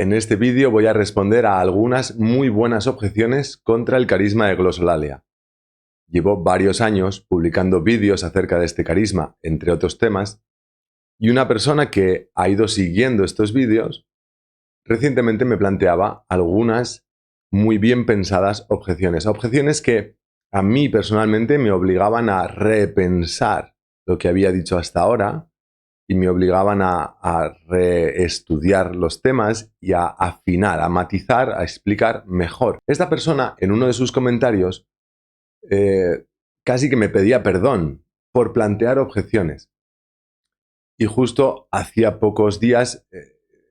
En este vídeo voy a responder a algunas muy buenas objeciones contra el carisma de Glosolalia. Llevo varios años publicando vídeos acerca de este carisma, entre otros temas, y una persona que ha ido siguiendo estos vídeos recientemente me planteaba algunas muy bien pensadas objeciones. Objeciones que a mí personalmente me obligaban a repensar lo que había dicho hasta ahora y me obligaban a reestudiar los temas y a afinar, a matizar, a explicar mejor. Esta persona, en uno de sus comentarios, casi que me pedía perdón por plantear objeciones. Y justo hacía pocos días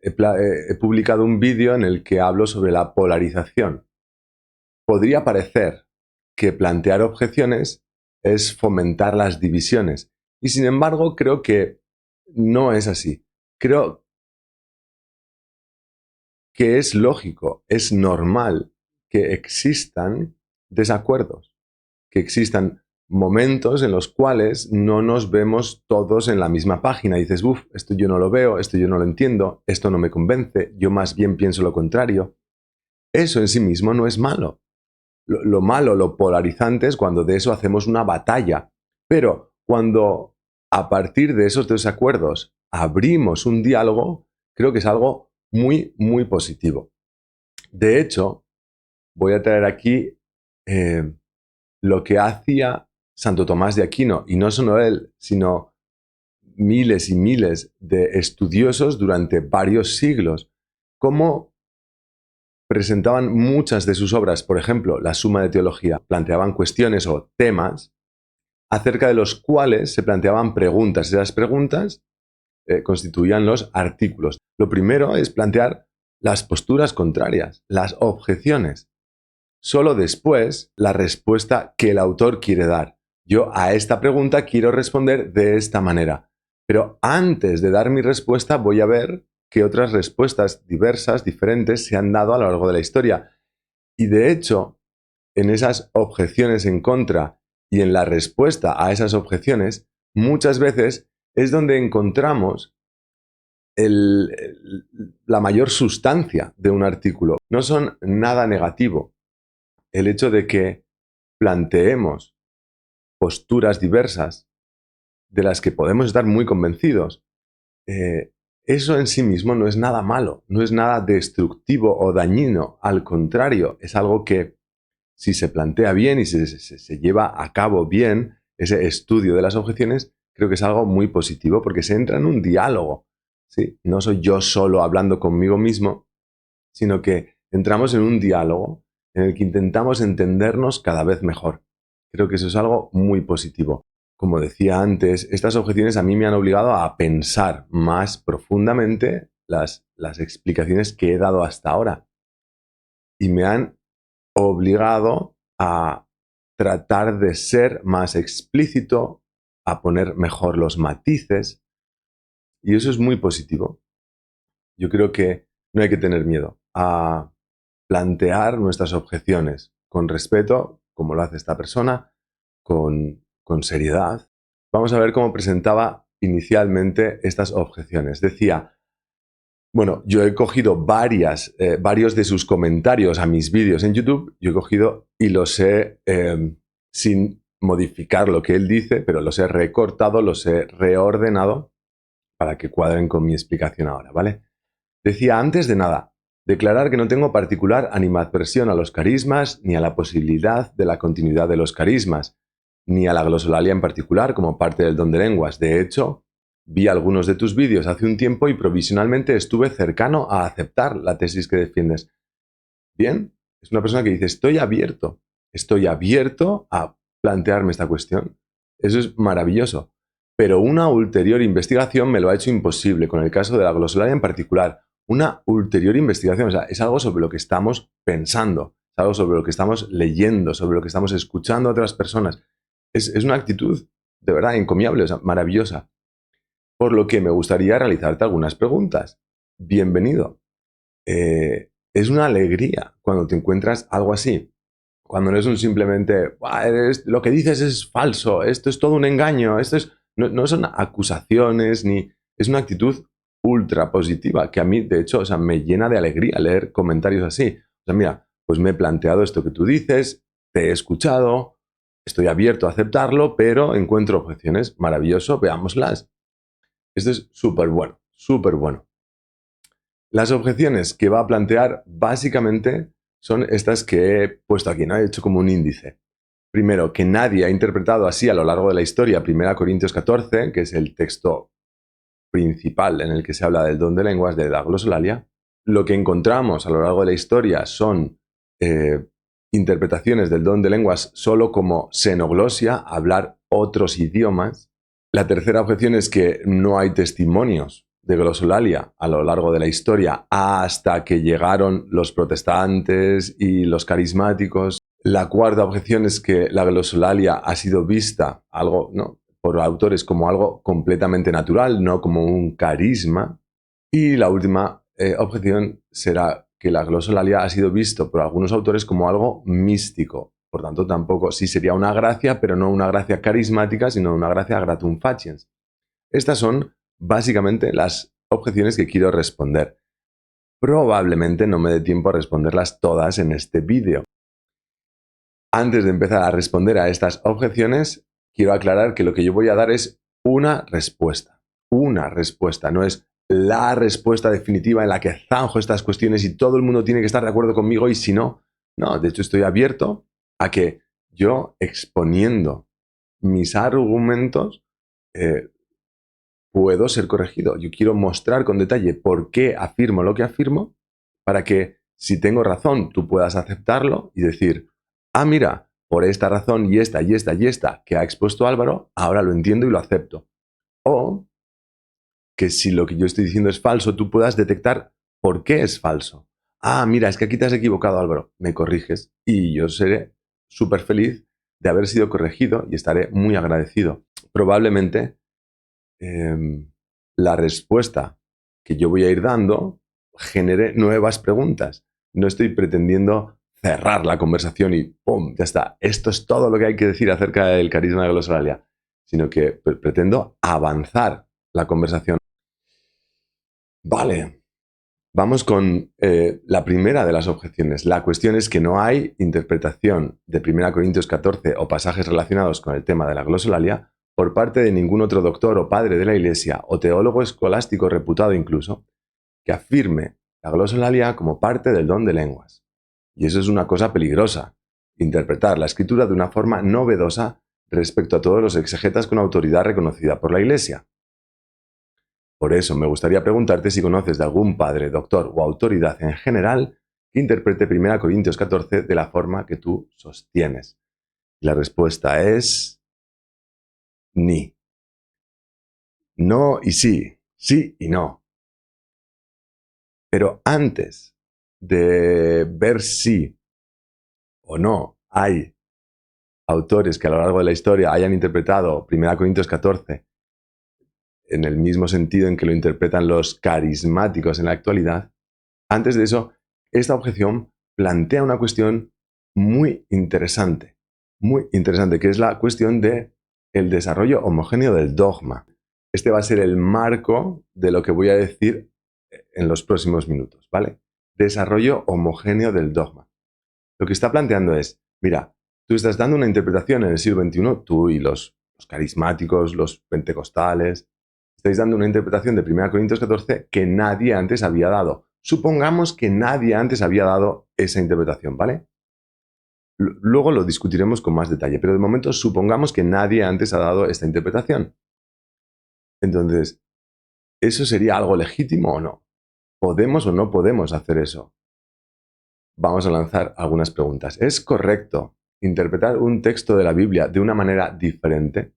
he publicado un vídeo en el que hablo sobre la polarización. Podría parecer que plantear objeciones es fomentar las divisiones. Y sin embargo, creo que no es así. Creo que es lógico, es normal que existan desacuerdos, que existan momentos en los cuales no nos vemos todos en la misma página. Y dices, uff, esto yo no lo veo, esto yo no lo entiendo, esto no me convence, yo más bien pienso lo contrario. Eso en sí mismo no es malo. Lo malo, lo polarizante es cuando de eso hacemos una batalla. Pero cuando a partir de esos desacuerdos abrimos un diálogo, creo que es algo muy, muy positivo. De hecho, voy a traer aquí lo que hacía Santo Tomás de Aquino, y no solo él, sino miles y miles de estudiosos durante varios siglos, cómo presentaban muchas de sus obras, por ejemplo, la Suma de Teología, planteaban cuestiones o temas acerca de los cuales se planteaban preguntas. Esas preguntas constituían los artículos. Lo primero es plantear las posturas contrarias, las objeciones. Solo después la respuesta que el autor quiere dar. Yo a esta pregunta quiero responder de esta manera. Pero antes de dar mi respuesta voy a ver qué otras respuestas diversas, diferentes, se han dado a lo largo de la historia. Y de hecho, en esas objeciones en contra y en la respuesta a esas objeciones, muchas veces es donde encontramos la mayor sustancia de un artículo. No son nada negativo. El hecho de que planteemos posturas diversas de las que podemos estar muy convencidos, eso en sí mismo no es nada malo, no es nada destructivo o dañino. Al contrario, es algo que si se plantea bien y se lleva a cabo bien ese estudio de las objeciones, creo que es algo muy positivo porque se entra en un diálogo. ¿Sí? No soy yo solo hablando conmigo mismo, sino que entramos en un diálogo en el que intentamos entendernos cada vez mejor. Creo que eso es algo muy positivo. Como decía antes, estas objeciones a mí me han obligado a pensar más profundamente las explicaciones que he dado hasta ahora. Y me han obligado a tratar de ser más explícito, a poner mejor los matices. Y eso es muy positivo. Yo creo que no hay que tener miedo a plantear nuestras objeciones con respeto, como lo hace esta persona, con seriedad. Vamos a ver cómo presentaba inicialmente estas objeciones. Decía, bueno, yo he cogido varios de sus comentarios a mis vídeos en YouTube, yo he cogido y los he, sin modificar lo que él dice, pero los he recortado, los he reordenado para que cuadren con mi explicación ahora, ¿vale? Decía, antes de nada, declarar que no tengo particular animadversión a los carismas, ni a la posibilidad de la continuidad de los carismas, ni a la glosolalia en particular como parte del don de lenguas. De hecho, vi algunos de tus vídeos hace un tiempo y provisionalmente estuve cercano a aceptar la tesis que defiendes. Bien, es una persona que dice, estoy abierto a plantearme esta cuestión. Eso es maravilloso. Pero una ulterior investigación me lo ha hecho imposible, con el caso de la glosolalia en particular. Una ulterior investigación, o sea, es algo sobre lo que estamos pensando, es algo sobre lo que estamos leyendo, sobre lo que estamos escuchando a otras personas. Es una actitud de verdad encomiable, o sea, maravillosa. Por lo que me gustaría realizarte algunas preguntas. Bienvenido. Es una alegría cuando te encuentras algo así. Cuando no es un simplemente, lo que dices es falso, esto es todo un engaño, no son acusaciones, ni es una actitud ultra positiva, que a mí, de hecho, o sea, me llena de alegría leer comentarios así. O sea, mira, pues me he planteado esto que tú dices, te he escuchado, estoy abierto a aceptarlo, pero encuentro objeciones. Maravilloso, veámoslas. Esto es súper bueno, súper bueno. Las objeciones que va a plantear básicamente son estas que he puesto aquí, ¿no? He hecho como un índice. Primero, que nadie ha interpretado así a lo largo de la historia 1 Corintios 14, que es el texto principal en el que se habla del don de lenguas, de la glosolalia. Lo que encontramos a lo largo de la historia son interpretaciones del don de lenguas solo como xenoglosia, hablar otros idiomas. La tercera objeción es que no hay testimonios de glosolalia a lo largo de la historia hasta que llegaron los protestantes y los carismáticos. La cuarta objeción es que la glosolalia ha sido vista por autores como algo completamente natural, no como un carisma. Y la última objeción será que la glosolalia ha sido visto por algunos autores como algo místico. Por tanto, tampoco, sí sería una gracia, pero no una gracia carismática, sino una gracia gratum faciens. Estas son básicamente las objeciones que quiero responder. Probablemente no me dé tiempo a responderlas todas en este vídeo. Antes de empezar a responder a estas objeciones, quiero aclarar que lo que yo voy a dar es una respuesta. Una respuesta, no es la respuesta definitiva en la que zanjo estas cuestiones y todo el mundo tiene que estar de acuerdo conmigo y si no, no, de hecho estoy abierto a que yo exponiendo mis argumentos puedo ser corregido. Yo quiero mostrar con detalle por qué afirmo lo que afirmo para que si tengo razón tú puedas aceptarlo y decir, ah, mira, por esta razón y esta y esta y esta que ha expuesto Álvaro, ahora lo entiendo y lo acepto. O que si lo que yo estoy diciendo es falso, tú puedas detectar por qué es falso. Ah, mira, es que aquí te has equivocado, Álvaro. Me corriges y yo seré súper feliz de haber sido corregido y estaré muy agradecido. Probablemente la respuesta que yo voy a ir dando genere nuevas preguntas. No estoy pretendiendo cerrar la conversación y ¡pum! Ya está. Esto es todo lo que hay que decir acerca del carisma de glosolalia, sino que pretendo avanzar la conversación. Vale, vamos con la primera de las objeciones. La cuestión es que no hay interpretación de 1 Corintios 14 o pasajes relacionados con el tema de la glosolalia por parte de ningún otro doctor o padre de la Iglesia o teólogo escolástico reputado incluso que afirme la glosolalia como parte del don de lenguas. Y eso es una cosa peligrosa, interpretar la escritura de una forma novedosa respecto a todos los exegetas con autoridad reconocida por la Iglesia. Por eso me gustaría preguntarte si conoces de algún padre, doctor o autoridad en general que interprete 1 Corintios 14 de la forma que tú sostienes. Y la respuesta es ni. No y sí, sí y no. Pero antes de ver si o no hay autores que a lo largo de la historia hayan interpretado 1 Corintios 14 en el mismo sentido en que lo interpretan los carismáticos en la actualidad, antes de eso, esta objeción plantea una cuestión muy interesante, que es la cuestión de el desarrollo homogéneo del dogma. Este va a ser el marco de lo que voy a decir en los próximos minutos, ¿vale? Desarrollo homogéneo del dogma. Lo que está planteando es, mira, tú estás dando una interpretación en el siglo XXI, tú y los carismáticos, los pentecostales, estáis dando una interpretación de 1 Corintios 14 que nadie antes había dado. Supongamos que nadie antes había dado esa interpretación, ¿vale? Luego lo discutiremos con más detalle, pero de momento supongamos que nadie antes ha dado esta interpretación. Entonces, ¿eso sería algo legítimo o no? ¿Podemos o no podemos hacer eso? Vamos a lanzar algunas preguntas. ¿Es correcto interpretar un texto de la Biblia de una manera diferente?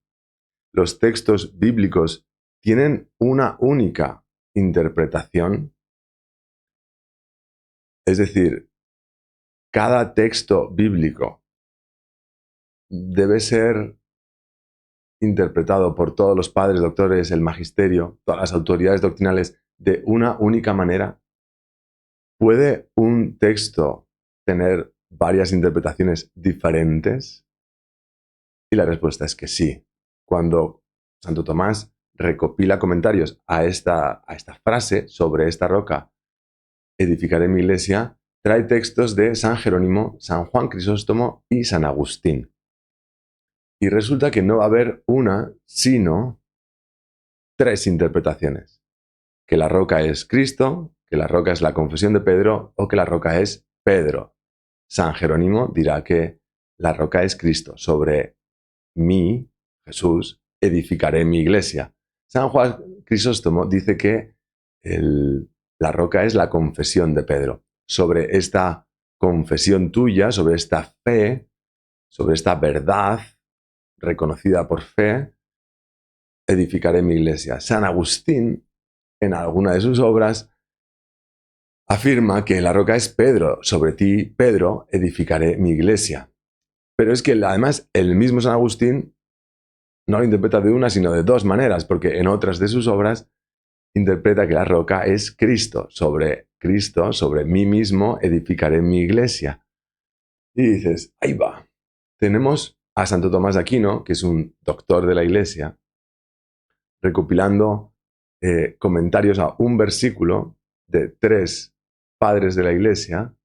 ¿Los textos bíblicos tienen una única interpretación? Es decir, cada texto bíblico debe ser interpretado por todos los padres, doctores, el magisterio, todas las autoridades doctrinales de una única manera. ¿Puede un texto tener varias interpretaciones diferentes? Y la respuesta es que sí. Cuando Santo Tomás recopila comentarios a esta frase: sobre esta roca edificaré mi iglesia, trae textos de San Jerónimo, San Juan Crisóstomo y San Agustín. Y resulta que no va a haber una, sino 3 interpretaciones: que la roca es Cristo, que la roca es la confesión de Pedro o que la roca es Pedro. San Jerónimo dirá que la roca es Cristo. Sobre mí, Jesús, edificaré mi iglesia. San Juan Crisóstomo dice que la roca es la confesión de Pedro. Sobre esta confesión tuya, sobre esta fe, sobre esta verdad reconocida por fe, edificaré mi iglesia. San Agustín, en alguna de sus obras, afirma que la roca es Pedro. Sobre ti, Pedro, edificaré mi iglesia. Pero es que además el mismo San Agustín no lo interpreta de una, sino de 2 maneras, porque en otras de sus obras interpreta que la roca es Cristo. Sobre Cristo, sobre mí mismo, edificaré mi iglesia. Y dices, ahí va. Tenemos a Santo Tomás de Aquino, que es un doctor de la iglesia, recopilando comentarios a un versículo de 3 padres de la iglesia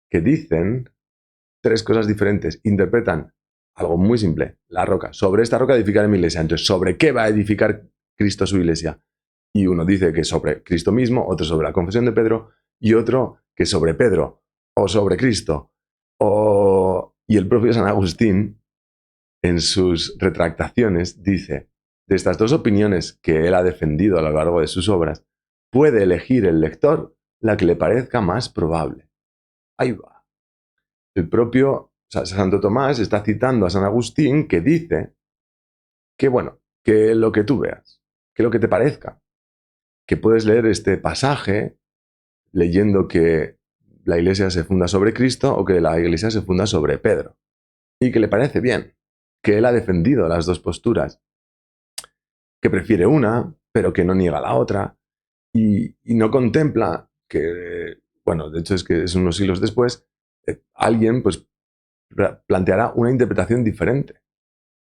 que dicen 3 cosas diferentes. Interpretan algo muy simple: la roca. Sobre esta roca edificaré mi iglesia. Entonces, ¿sobre qué va a edificar Cristo su iglesia? Y uno dice que sobre Cristo mismo, otro sobre la confesión de Pedro, y otro que sobre Pedro, o sobre Cristo. Y el propio San Agustín, en sus retractaciones, dice: de estas 2 opiniones que él ha defendido a lo largo de sus obras, puede elegir el lector la que le parezca más probable. Ahí va. El propio Santo Tomás está citando a San Agustín, que dice que, bueno, que lo que tú veas, que lo que te parezca, que puedes leer este pasaje leyendo que la iglesia se funda sobre Cristo o que la iglesia se funda sobre Pedro, y que le parece bien, que él ha defendido las 2 posturas, que prefiere una, pero que no niega la otra, y no contempla que, bueno, de hecho es que es unos siglos después, alguien pues planteará una interpretación diferente,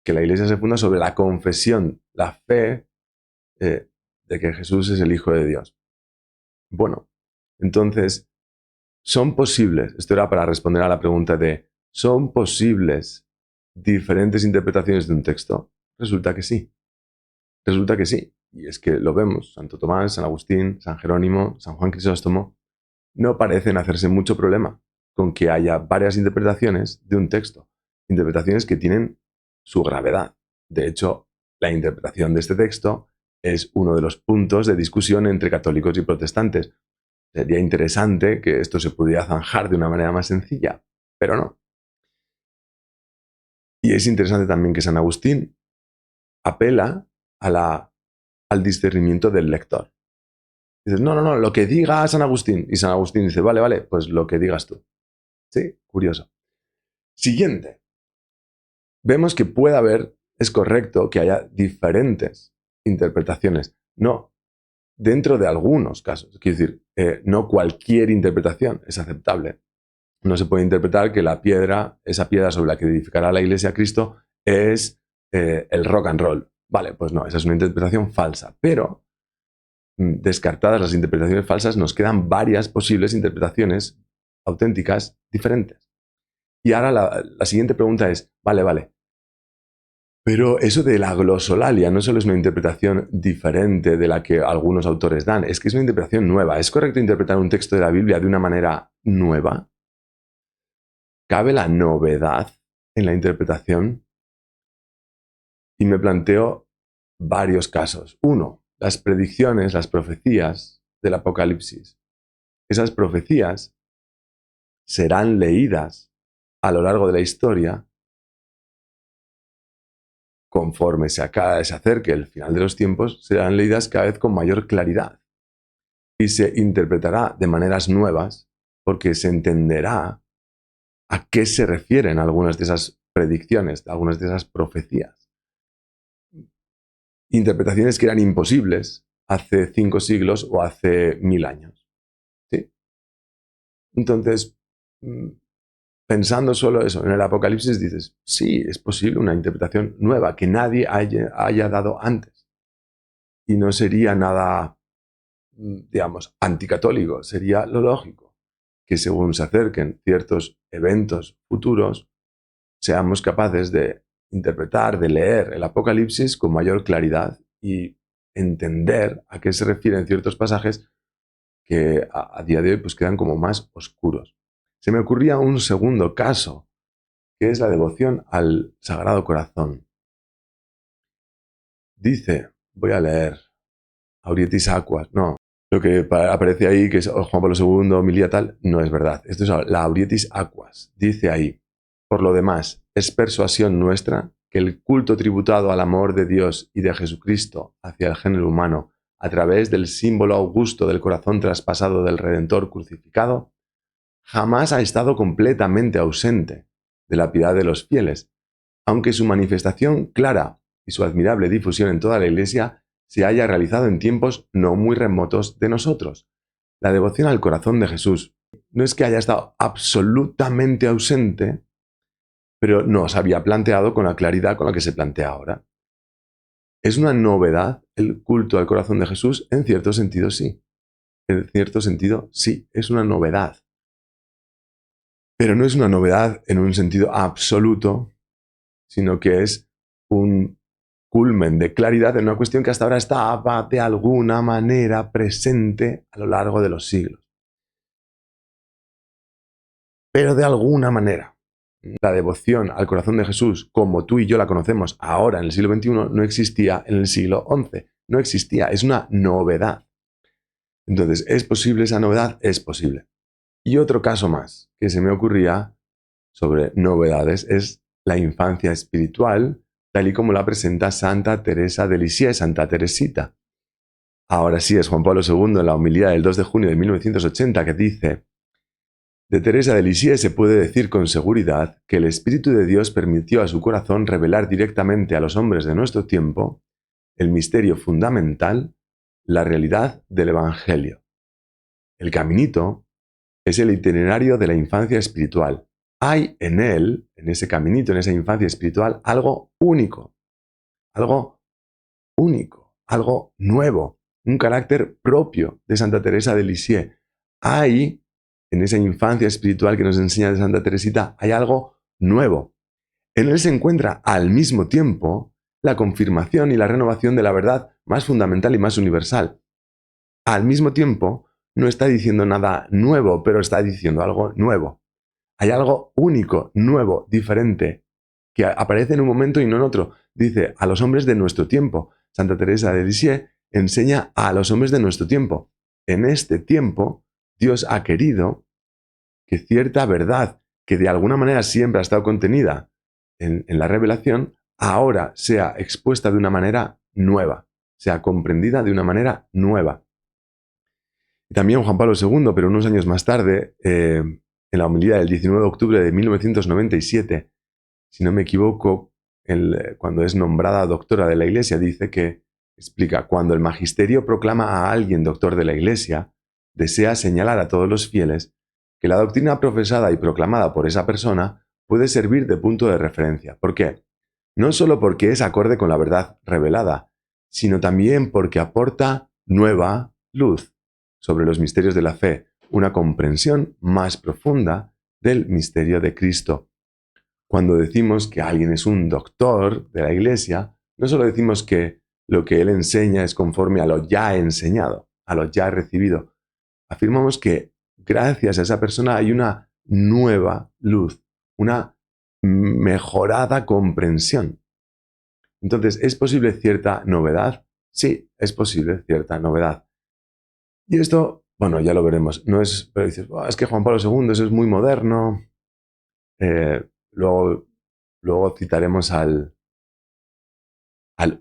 que la iglesia se funda sobre la confesión, la fe de que Jesús es el Hijo de Dios. Bueno, entonces, ¿son posibles? Esto era para responder a la pregunta de ¿son posibles diferentes interpretaciones de un texto? Resulta que sí. Resulta que sí. Y es que lo vemos: Santo Tomás, San Agustín, San Jerónimo, San Juan Crisóstomo no parecen hacerse mucho problema con que haya varias interpretaciones de un texto. Interpretaciones que tienen su gravedad. De hecho, la interpretación de este texto es uno de los puntos de discusión entre católicos y protestantes. Sería interesante que esto se pudiera zanjar de una manera más sencilla, pero no. Y es interesante también que San Agustín apela al discernimiento del lector. Dices, no, lo que diga San Agustín. Y San Agustín dice, vale, pues lo que digas tú. Sí, curioso. Siguiente. Vemos que es correcto que haya diferentes interpretaciones. No, dentro de algunos casos. Quiero decir, no cualquier interpretación es aceptable. No se puede interpretar que esa piedra sobre la que edificará la iglesia a Cristo, es el rock and roll. Vale, pues no, esa es una interpretación falsa. Pero, descartadas las interpretaciones falsas, nos quedan varias posibles interpretaciones auténticas diferentes. Y ahora la siguiente pregunta es, vale, pero eso de la glosolalia no solo es una interpretación diferente de la que algunos autores dan, es que es una interpretación nueva. ¿Es correcto interpretar un texto de la Biblia de una manera nueva? ¿Cabe la novedad en la interpretación? Y me planteo varios casos. 1, las predicciones, las profecías del Apocalipsis. Esas profecías serán leídas a lo largo de la historia conforme se acerque el final de los tiempos, serán leídas cada vez con mayor claridad y se interpretará de maneras nuevas porque se entenderá a qué se refieren algunas de esas predicciones, algunas de esas profecías. Interpretaciones que eran imposibles hace 5 siglos o hace 1000 años. ¿Sí? Entonces, pensando solo eso, en el Apocalipsis dices, sí, es posible una interpretación nueva que nadie haya dado antes. y no sería nada, digamos, anticatólico, sería lo lógico, que según se acerquen ciertos eventos futuros, seamos capaces de interpretar, de leer el Apocalipsis con mayor claridad y entender a qué se refieren ciertos pasajes que a día de hoy pues quedan como más oscuros. Se me ocurría un segundo caso, que es la devoción al Sagrado Corazón. Dice, voy a leer, Aurietis Aquas, no, lo que aparece ahí, que es Juan Pablo II, homilía tal, no es verdad. Esto es la Aurietis Aquas. Dice ahí, por lo demás, es persuasión nuestra que el culto tributado al amor de Dios y de Jesucristo hacia el género humano a través del símbolo augusto del corazón traspasado del Redentor crucificado, jamás ha estado completamente ausente de la piedad de los fieles, aunque su manifestación clara y su admirable difusión en toda la Iglesia se haya realizado en tiempos no muy remotos de nosotros. La devoción al corazón de Jesús no es que haya estado absolutamente ausente, pero no se había planteado con la claridad con la que se plantea ahora. ¿Es una novedad el culto al corazón de Jesús? En cierto sentido, sí. En cierto sentido, sí, es una novedad. Pero no es una novedad en un sentido absoluto, sino que es un culmen de claridad en una cuestión que hasta ahora estaba de alguna manera presente a lo largo de los siglos. Pero de alguna manera, la devoción al corazón de Jesús, como tú y yo la conocemos ahora en el siglo XXI, no existía en el siglo XI. No existía, es una novedad. Entonces, ¿es posible esa novedad? Es posible. Y otro caso más que se me ocurría sobre novedades es la infancia espiritual, tal y como la presenta Santa Teresa de Lisieux, Santa Teresita. Ahora sí, es Juan Pablo II en la homilía del 2 de junio de 1980 que dice: de Teresa de Lisieux se puede decir con seguridad que el Espíritu de Dios permitió a su corazón revelar directamente a los hombres de nuestro tiempo el misterio fundamental, la realidad del Evangelio. El caminito es el itinerario de la infancia espiritual. Hay en él, en ese caminito, en esa infancia espiritual, algo único, algo nuevo, un carácter propio de Santa Teresa de Lisieux. Hay, en esa infancia espiritual que nos enseña de Santa Teresita, hay algo nuevo. En él se encuentra al mismo tiempo la confirmación y la renovación de la verdad más fundamental y más universal. Al mismo tiempo, no está diciendo nada nuevo, pero está diciendo algo nuevo. Hay algo único, nuevo, diferente, que aparece en un momento y no en otro. Dice, a los hombres de nuestro tiempo. Santa Teresa de Lisieux enseña a los hombres de nuestro tiempo. En este tiempo, Dios ha querido que cierta verdad, que de alguna manera siempre ha estado contenida en la revelación, ahora sea expuesta de una manera nueva, sea comprendida de una manera nueva. Y también Juan Pablo II, pero unos años más tarde, en la homilía del 19 de octubre de 1997, si no me equivoco, cuando es nombrada doctora de la Iglesia, dice que, explica, cuando el magisterio proclama a alguien doctor de la Iglesia, desea señalar a todos los fieles que la doctrina profesada y proclamada por esa persona puede servir de punto de referencia. ¿Por qué? No solo porque es acorde con la verdad revelada, sino también porque aporta nueva luz sobre los misterios de la fe, una comprensión más profunda del misterio de Cristo. Cuando decimos que alguien es un doctor de la Iglesia, no solo decimos que lo que él enseña es conforme a lo ya enseñado, a lo ya recibido. Afirmamos que gracias a esa persona hay una nueva luz, una mejorada comprensión. Entonces, ¿es posible cierta novedad? Sí, es posible cierta novedad. Y esto, bueno, ya lo veremos. No es, pero dices, es que Juan Pablo II, eso es muy moderno. Luego citaremos al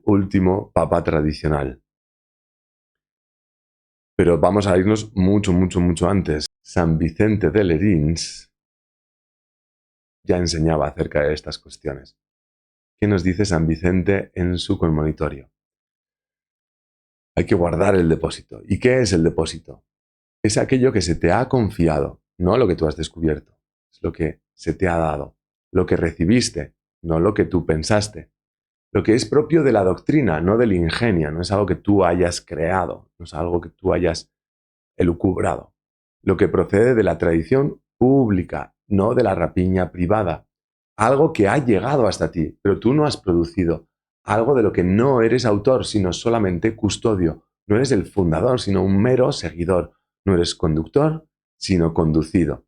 último papa tradicional. Pero vamos a irnos mucho antes. San Vicente de Lerins ya enseñaba acerca de estas cuestiones. ¿Qué nos dice San Vicente en su conmonitorio? Hay que guardar el depósito. ¿Y qué es el depósito? Es aquello que se te ha confiado, no lo que tú has descubierto. Es lo que se te ha dado, lo que recibiste, no lo que tú pensaste. lo que es propio de la doctrina, no del ingenio, no es algo que tú hayas creado, no es algo que tú hayas elucubrado. Lo que procede de la tradición pública, no de la rapiña privada. Algo que ha llegado hasta ti, pero tú no has producido. Algo de lo que no eres autor, sino solamente custodio. No eres el fundador, sino un mero seguidor. No eres conductor, sino conducido.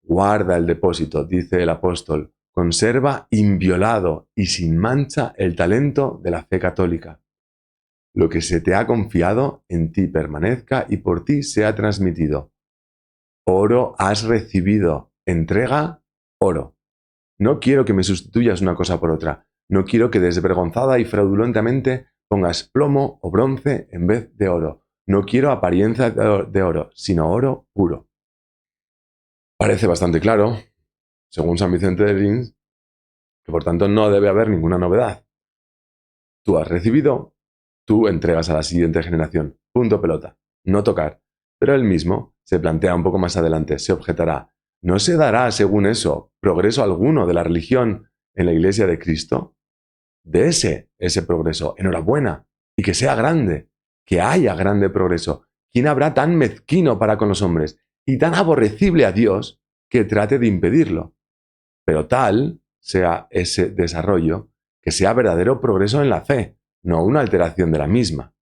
Guarda el depósito, dice el apóstol. Conserva inviolado y sin mancha el talento de la fe católica. Lo que se te ha confiado en ti permanezca y por ti sea transmitido. Oro has recibido. Entrega oro. No quiero que me sustituyas una cosa por otra. No quiero que desvergonzada y fraudulentamente pongas plomo o bronce en vez de oro. No quiero apariencia de oro, sino oro puro. Parece bastante claro, según San Vicente de Lins, que por tanto no debe haber ninguna novedad. Tú has recibido, tú entregas a la siguiente generación. Punto pelota. No tocar. Pero él mismo se plantea un poco más adelante, se objetará, ¿no se dará, según eso, progreso alguno de la religión en la Iglesia de Cristo? Dese ese progreso, enhorabuena, y que sea grande, que haya grande progreso. ¿Quién habrá tan mezquino para con los hombres y tan aborrecible a Dios que trate de impedirlo? Pero tal sea ese desarrollo, que sea verdadero progreso en la fe, no una alteración de la misma.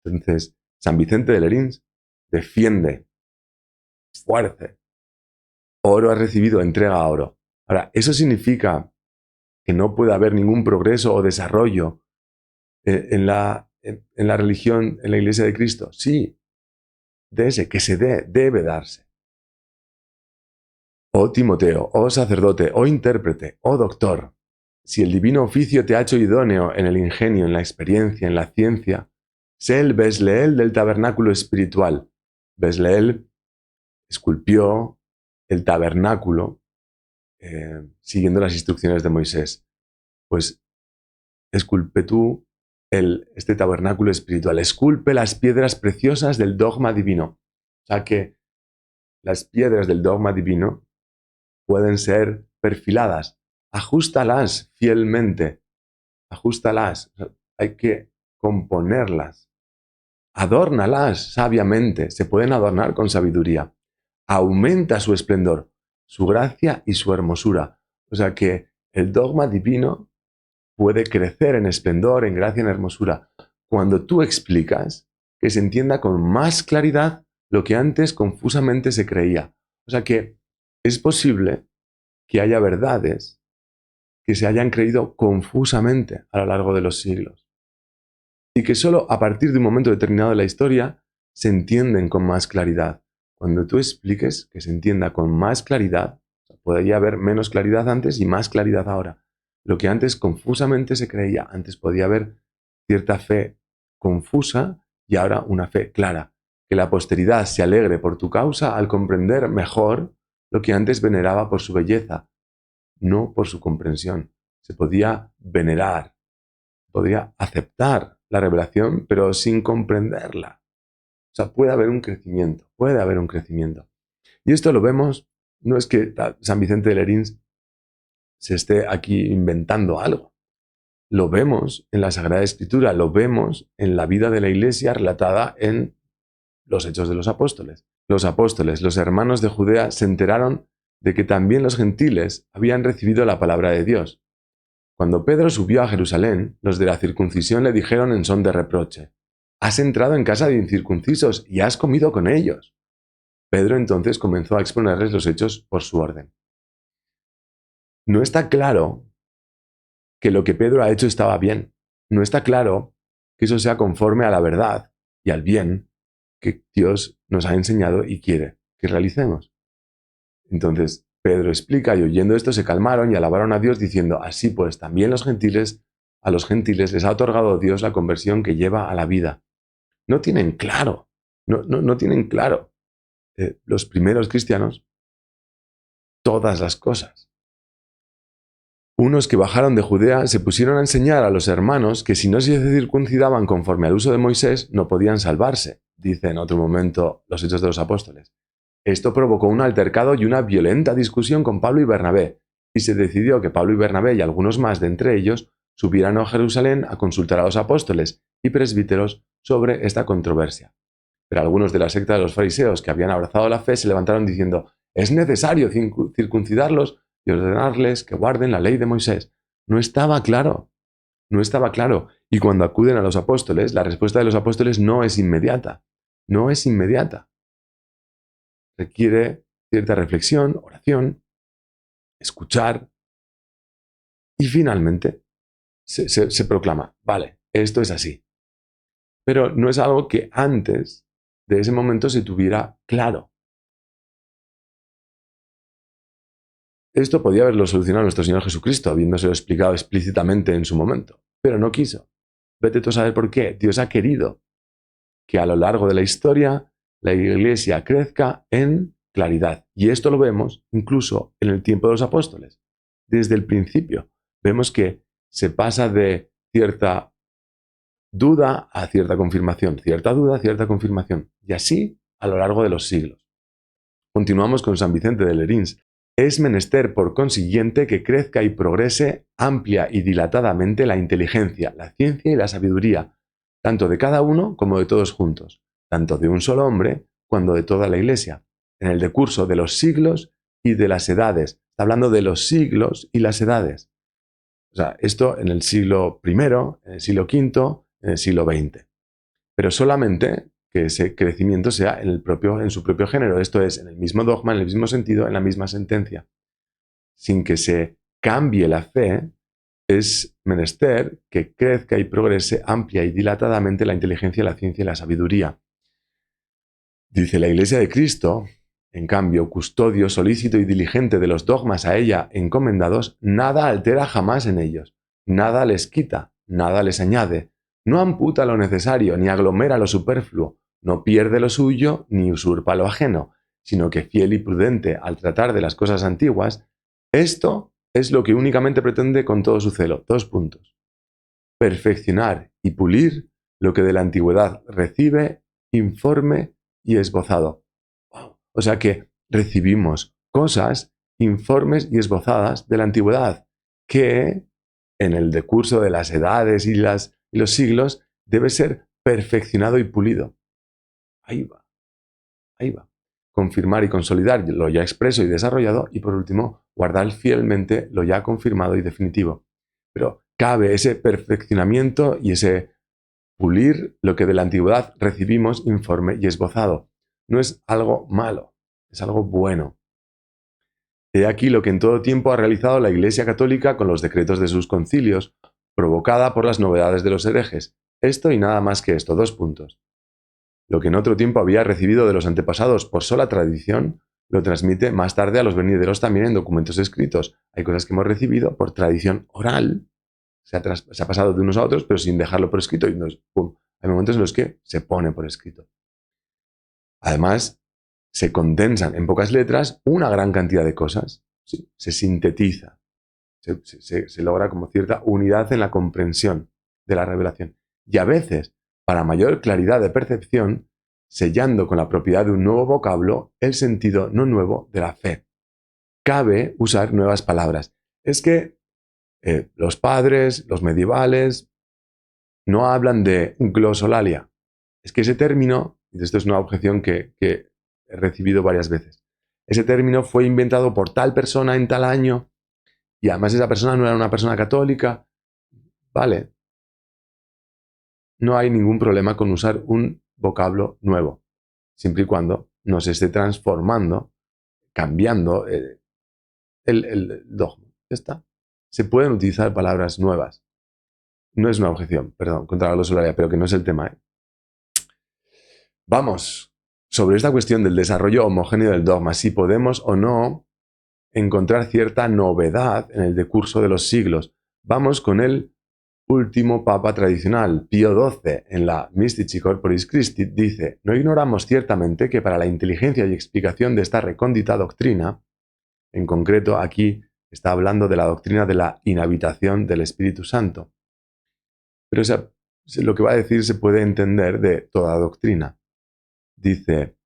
Entonces, San Vicente de Lerins defiende, fuerte. Oro ha recibido, entrega oro. Ahora, ¿eso significa que no puede haber ningún progreso o desarrollo en la religión, en la Iglesia de Cristo? Sí, que se dé, debe darse. Oh Timoteo, oh sacerdote, oh intérprete, oh doctor, si el divino oficio te ha hecho idóneo en el ingenio, en la experiencia, en la ciencia, sé el Besleel del tabernáculo espiritual. Besleel esculpió el tabernáculo siguiendo las instrucciones de Moisés. Pues esculpe tú este tabernáculo espiritual, esculpe las piedras preciosas del dogma divino. O sea que las piedras del dogma divino pueden ser perfiladas. Ajustalas fielmente, ajustalas. Hay que componerlas. Adórnalas sabiamente. Se pueden adornar con sabiduría. Aumenta su esplendor, su gracia y su hermosura. O sea que el dogma divino puede crecer en esplendor, en gracia, en hermosura, cuando tú explicas que se entienda con más claridad lo que antes confusamente se creía. O sea que es posible que haya verdades que se hayan creído confusamente a lo largo de los siglos y que solo a partir de un momento determinado de la historia se entienden con más claridad. Cuando tú expliques que se entienda con más claridad, podría haber menos claridad antes y más claridad ahora. Lo que antes confusamente se creía, antes podía haber cierta fe confusa y ahora una fe clara. Que la posteridad se alegre por tu causa al comprender mejor lo que antes veneraba por su belleza, no por su comprensión. Se podía venerar, podía aceptar la revelación, pero sin comprenderla. O sea, puede haber un crecimiento, puede haber un crecimiento. Y esto lo vemos, no es que San Vicente de Lerins se esté aquí inventando algo. Lo vemos en la Sagrada Escritura, lo vemos en la vida de la Iglesia relatada en los Hechos de los Apóstoles. Los apóstoles, los hermanos de Judea, se enteraron de que también los gentiles habían recibido la palabra de Dios. Cuando Pedro subió a Jerusalén, los de la circuncisión le dijeron en son de reproche: «Has entrado en casa de incircuncisos y has comido con ellos». Pedro entonces comenzó a exponerles los hechos por su orden. No está claro que lo que Pedro ha hecho estaba bien. No está claro que eso sea conforme a la verdad y al bien que Dios nos ha enseñado y quiere que realicemos. Entonces Pedro explica y oyendo esto se calmaron y alabaron a Dios diciendo: «Así pues, también a los gentiles les ha otorgado Dios la conversión que lleva a la vida». No tienen claro, no tienen claro los primeros cristianos todas las cosas. Unos que bajaron de Judea se pusieron a enseñar a los hermanos que si no se circuncidaban conforme al uso de Moisés no podían salvarse, dice en otro momento los Hechos de los Apóstoles. Esto provocó un altercado y una violenta discusión con Pablo y Bernabé, y se decidió que Pablo y Bernabé y algunos más de entre ellos subieran a Jerusalén a consultar a los apóstoles y presbíteros sobre esta controversia. Pero algunos de la secta de los fariseos que habían abrazado la fe se levantaron diciendo: es necesario circuncidarlos y ordenarles que guarden la ley de Moisés. No estaba claro, no estaba claro. Y cuando acuden a los apóstoles, la respuesta de los apóstoles no es inmediata, no es inmediata. Requiere cierta reflexión, oración, escuchar y finalmente se proclama: vale, esto es así. Pero no es algo que antes de ese momento se tuviera claro. Esto podía haberlo solucionado nuestro Señor Jesucristo, habiéndoselo explicado explícitamente en su momento, pero no quiso. Vete tú a saber por qué. Dios ha querido que a lo largo de la historia la Iglesia crezca en claridad. Y esto lo vemos incluso en el tiempo de los apóstoles. Desde el principio vemos que se pasa de cierta duda a cierta confirmación, cierta duda, cierta confirmación. Y así a lo largo de los siglos. Continuamos con San Vicente de Lerins. Es menester, por consiguiente, que crezca y progrese amplia y dilatadamente la inteligencia, la ciencia y la sabiduría, tanto de cada uno como de todos juntos, tanto de un solo hombre como de toda la Iglesia, en el decurso de los siglos y de las edades. Está hablando de los siglos y las edades. O sea, esto en el siglo I, en el siglo V, en el siglo XX. Pero solamente que ese crecimiento sea en su propio género, esto es, en el mismo dogma, en el mismo sentido, en la misma sentencia. Sin que se cambie la fe, es menester que crezca y progrese amplia y dilatadamente la inteligencia, la ciencia y la sabiduría. Dice la Iglesia de Cristo, en cambio, custodio, solícito y diligente de los dogmas a ella encomendados, nada altera jamás en ellos, nada les quita, nada les añade, no amputa lo necesario, ni aglomera lo superfluo, no pierde lo suyo, ni usurpa lo ajeno, sino que fiel y prudente al tratar de las cosas antiguas, esto es lo que únicamente pretende con todo su celo. 2 puntos. Perfeccionar y pulir lo que de la antigüedad recibe, informe y esbozado. O sea que recibimos cosas, informes y esbozadas de la antigüedad, que en el decurso de las edades y los siglos debe ser perfeccionado y pulido. Ahí va, ahí va. Confirmar y consolidar lo ya expreso y desarrollado, y por último, guardar fielmente lo ya confirmado y definitivo. Pero cabe ese perfeccionamiento y ese pulir lo que de la antigüedad recibimos, informe y esbozado. No es algo malo, es algo bueno. He aquí lo que en todo tiempo ha realizado la Iglesia Católica con los decretos de sus concilios, provocada por las novedades de los herejes. Esto y nada más que esto. 2 puntos. Lo que en otro tiempo había recibido de los antepasados por sola tradición, lo transmite más tarde a los venideros también en documentos escritos. Hay cosas que hemos recibido por tradición oral, se ha pasado de unos a otros, pero sin dejarlo por escrito. Y hay momentos en los que se pone por escrito. Además, se condensan en pocas letras una gran cantidad de cosas. Sí, se sintetiza. Se logra como cierta unidad en la comprensión de la revelación. Y a veces, para mayor claridad de percepción, sellando con la propiedad de un nuevo vocablo el sentido no nuevo de la fe. Cabe usar nuevas palabras. Es que los padres, los medievales, no hablan de glosolalia. Es que ese término, y esto es una objeción que he recibido varias veces, ese término fue inventado por tal persona en tal año, y además esa persona no era una persona católica. Vale, no hay ningún problema con usar un vocablo nuevo, siempre y cuando no se esté transformando, cambiando el dogma. Ya está. Se pueden utilizar palabras nuevas. No es una objeción, perdón, contra la glosolalia, pero que no es el tema. Vamos, sobre esta cuestión del desarrollo homogéneo del dogma, si podemos o no encontrar cierta novedad en el decurso de los siglos. Vamos con el último papa tradicional, Pío XII, en la Mystici Corporis Christi, dice: no ignoramos ciertamente que para la inteligencia y explicación de esta recóndita doctrina, en concreto aquí está hablando de la doctrina de la inhabitación del Espíritu Santo, pero lo que va a decir se puede entender de toda doctrina. Dice: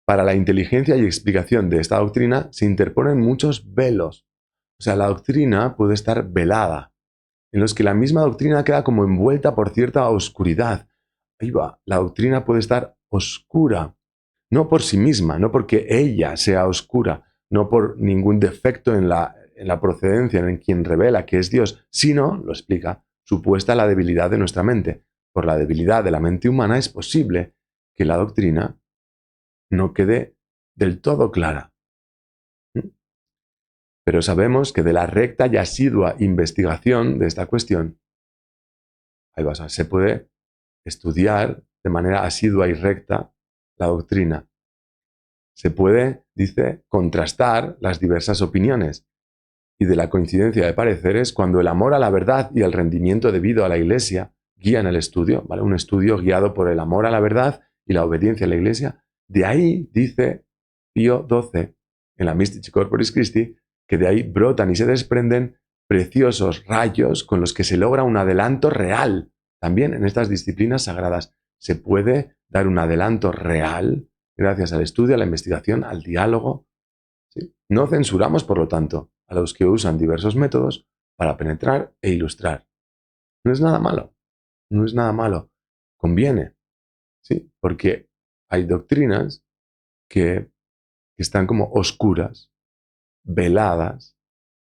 para la inteligencia y explicación de esta doctrina se interponen muchos velos. O sea, la doctrina puede estar velada. en los que la misma doctrina queda como envuelta por cierta oscuridad. Ahí va, la doctrina puede estar oscura, no por sí misma, no porque ella sea oscura, no por ningún defecto en la procedencia, en quien revela que es Dios, sino, lo explica, supuesta la debilidad de nuestra mente. Por la debilidad de la mente humana es posible que la doctrina no quede del todo clara. Pero sabemos que de la recta y asidua investigación de esta cuestión, se puede estudiar de manera asidua y recta la doctrina. Se puede, dice, contrastar las diversas opiniones y de la coincidencia de pareceres cuando el amor a la verdad y el rendimiento debido a la Iglesia guían el estudio, ¿vale? Un estudio guiado por el amor a la verdad y la obediencia a la Iglesia. De ahí, dice Pío XII, en la Mystici Corporis Christi, que de ahí brotan y se desprenden preciosos rayos con los que se logra un adelanto real. También en estas disciplinas sagradas se puede dar un adelanto real gracias al estudio, a la investigación, al diálogo. ¿Sí? No censuramos, por lo tanto, a los que usan diversos métodos para penetrar e ilustrar. No es nada malo, no es nada malo. Conviene, ¿sí? Porque hay doctrinas que están como oscuras, veladas,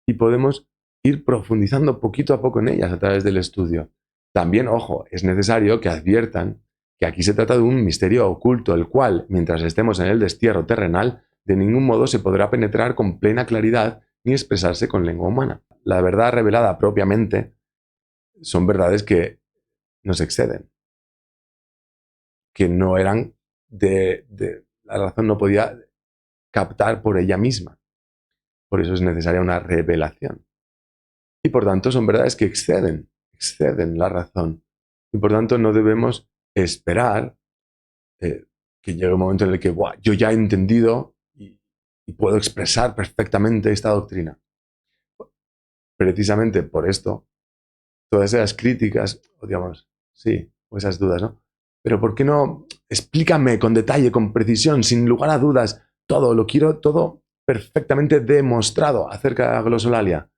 y podemos ir profundizando poquito a poco en ellas a través del estudio. También, ojo, es necesario que adviertan que aquí se trata de un misterio oculto, el cual, mientras estemos en el destierro terrenal, de ningún modo se podrá penetrar con plena claridad ni expresarse con lengua humana. La verdad revelada propiamente son verdades que nos exceden, que no eran la razón no podía captar por ella misma. Por eso es necesaria una revelación. Y por tanto son verdades que exceden la razón. Y por tanto no debemos esperar que llegue un momento en el que yo ya he entendido y puedo expresar perfectamente esta doctrina. Precisamente por esto, todas esas críticas, o digamos, sí, o esas dudas, ¿no? Pero ¿por qué no explícame con detalle, con precisión, sin lugar a dudas, todo? Lo quiero todo perfectamente demostrado acerca de la glosolalia.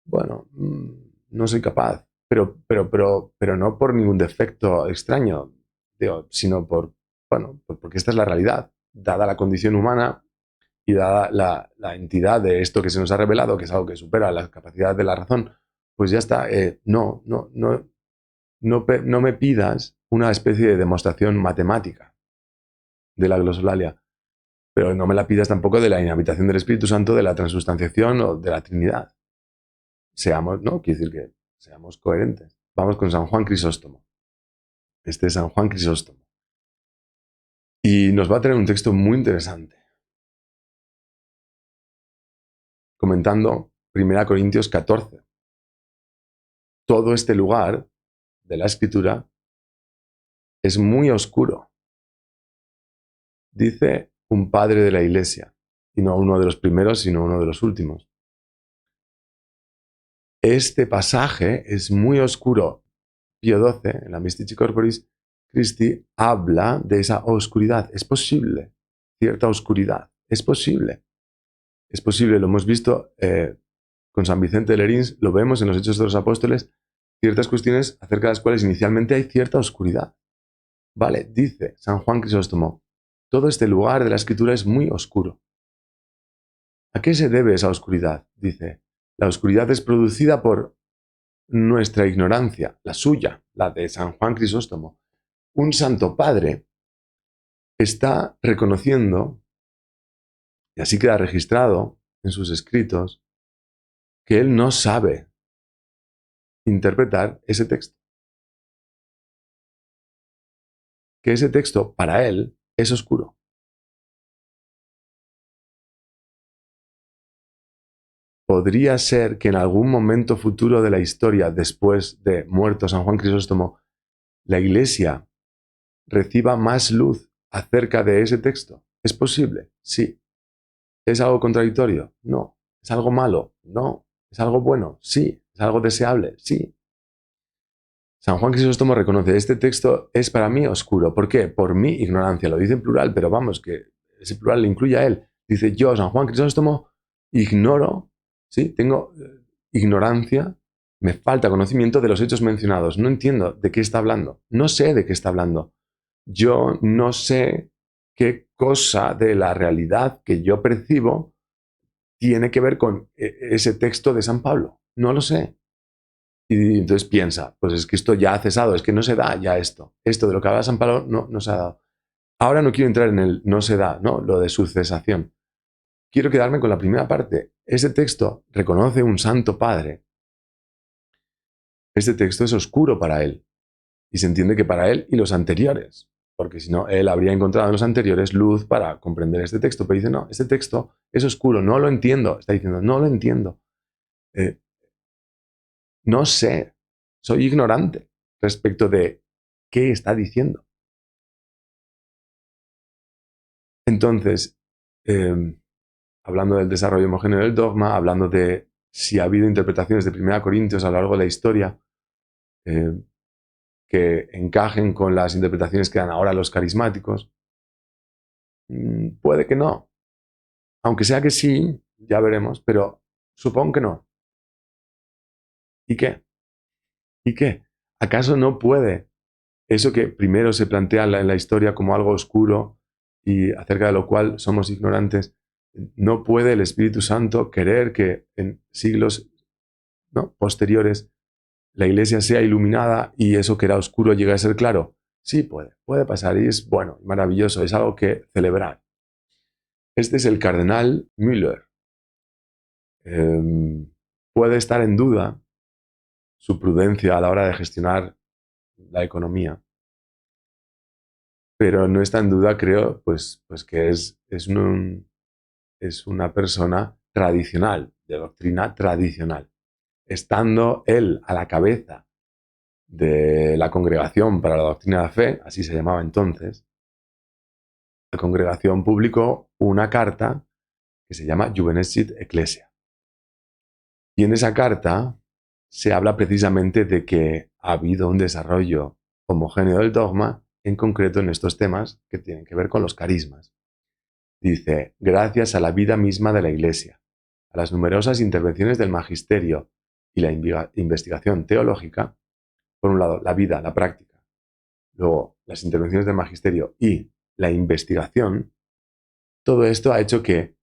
Bueno, no soy capaz, pero no por ningún defecto extraño, digo, sino porque esta es la realidad, dada la condición humana y dada la entidad de esto que se nos ha revelado, que es algo que supera la capacidad de la razón, pues ya está. No me pidas una especie de demostración matemática de la glosolalia, pero no me la pidas tampoco de la inhabitación del Espíritu Santo, de la transustanciación o de la Trinidad. Seamos, ¿no? Quiere decir que seamos coherentes. Vamos con San Juan Crisóstomo. Este es San Juan Crisóstomo. Y nos va a tener un texto muy interesante. Comentando 1 Corintios 14. Todo este lugar de la Escritura es muy oscuro. Dice un padre de la Iglesia, y no uno de los primeros, sino uno de los últimos. Este pasaje es muy oscuro. Pío XII, en la Mystici Corporis Christi, habla de esa oscuridad. Es posible, cierta oscuridad. Es posible. Es posible, lo hemos visto con San Vicente de Lerins, lo vemos en los Hechos de los Apóstoles, ciertas cuestiones acerca de las cuales inicialmente hay cierta oscuridad. Vale, dice San Juan Crisóstomo, todo este lugar de la Escritura es muy oscuro. ¿A qué se debe esa oscuridad? Dice, la oscuridad es producida por nuestra ignorancia, la suya, la de San Juan Crisóstomo. Un santo padre está reconociendo, y así queda registrado en sus escritos, que él no sabe interpretar ese texto. Que ese texto, para él, es oscuro. ¿Podría ser que en algún momento futuro de la historia, después de muerto San Juan Crisóstomo, la Iglesia reciba más luz acerca de ese texto? ¿Es posible? Sí. ¿Es algo contradictorio? No. ¿Es algo malo? No. ¿Es algo bueno? Sí. ¿Es algo deseable? Sí. San Juan Crisóstomo reconoce, este texto es para mí oscuro. ¿Por qué? Por mi ignorancia. Lo dice en plural, pero vamos, que ese plural le incluye a él. Dice, yo, San Juan Crisóstomo, ignoro, ¿sí? Tengo ignorancia me falta conocimiento de los hechos mencionados. No entiendo de qué está hablando. No sé de qué está hablando. Yo no sé qué cosa de la realidad que yo percibo tiene que ver con ese texto de San Pablo. No lo sé. Y entonces piensa, pues es que esto ya ha cesado, es que no se da ya esto. Esto de lo que habla San Pablo no se ha dado. Ahora no quiero entrar en el no se da, ¿no? Lo de su cesación. Quiero quedarme con la primera parte. Ese texto reconoce un santo padre. Este texto es oscuro para él. Y se entiende que para él y los anteriores. Porque si no, él habría encontrado en los anteriores luz para comprender este texto. Pero dice, no, este texto es oscuro, no lo entiendo. Está diciendo, no lo entiendo. Eh, no sé, soy ignorante respecto de qué está diciendo. Entonces, hablando del desarrollo homogéneo del dogma, hablando de si ha habido interpretaciones de 1 Corintios a lo largo de la historia que encajen con las interpretaciones que dan ahora los carismáticos, puede que no. Aunque sea que sí, ya veremos, pero supongo que no. ¿Y qué? ¿Y qué? ¿Acaso no puede eso que primero se plantea en la historia como algo oscuro y acerca de lo cual somos ignorantes, no puede el Espíritu Santo querer que en siglos, ¿no?, posteriores la iglesia sea iluminada y eso que era oscuro llegue a ser claro? Sí, puede pasar y es bueno, maravilloso, es algo que celebrar. Este es el cardenal Müller. Puede estar en duda su prudencia a la hora de gestionar la economía, pero no está en duda, creo, pues que es una persona tradicional, de doctrina tradicional. Estando él a la cabeza de la Congregación para la Doctrina de la Fe, así se llamaba entonces, la congregación publicó una carta que se llama Juvenescit Ecclesia. Y en esa carta se habla precisamente de que ha habido un desarrollo homogéneo del dogma, en concreto en estos temas que tienen que ver con los carismas. Dice, gracias a la vida misma de la Iglesia, a las numerosas intervenciones del magisterio y la investigación teológica, por un lado, la vida, la práctica, luego las intervenciones del magisterio y la investigación, todo esto ha hecho que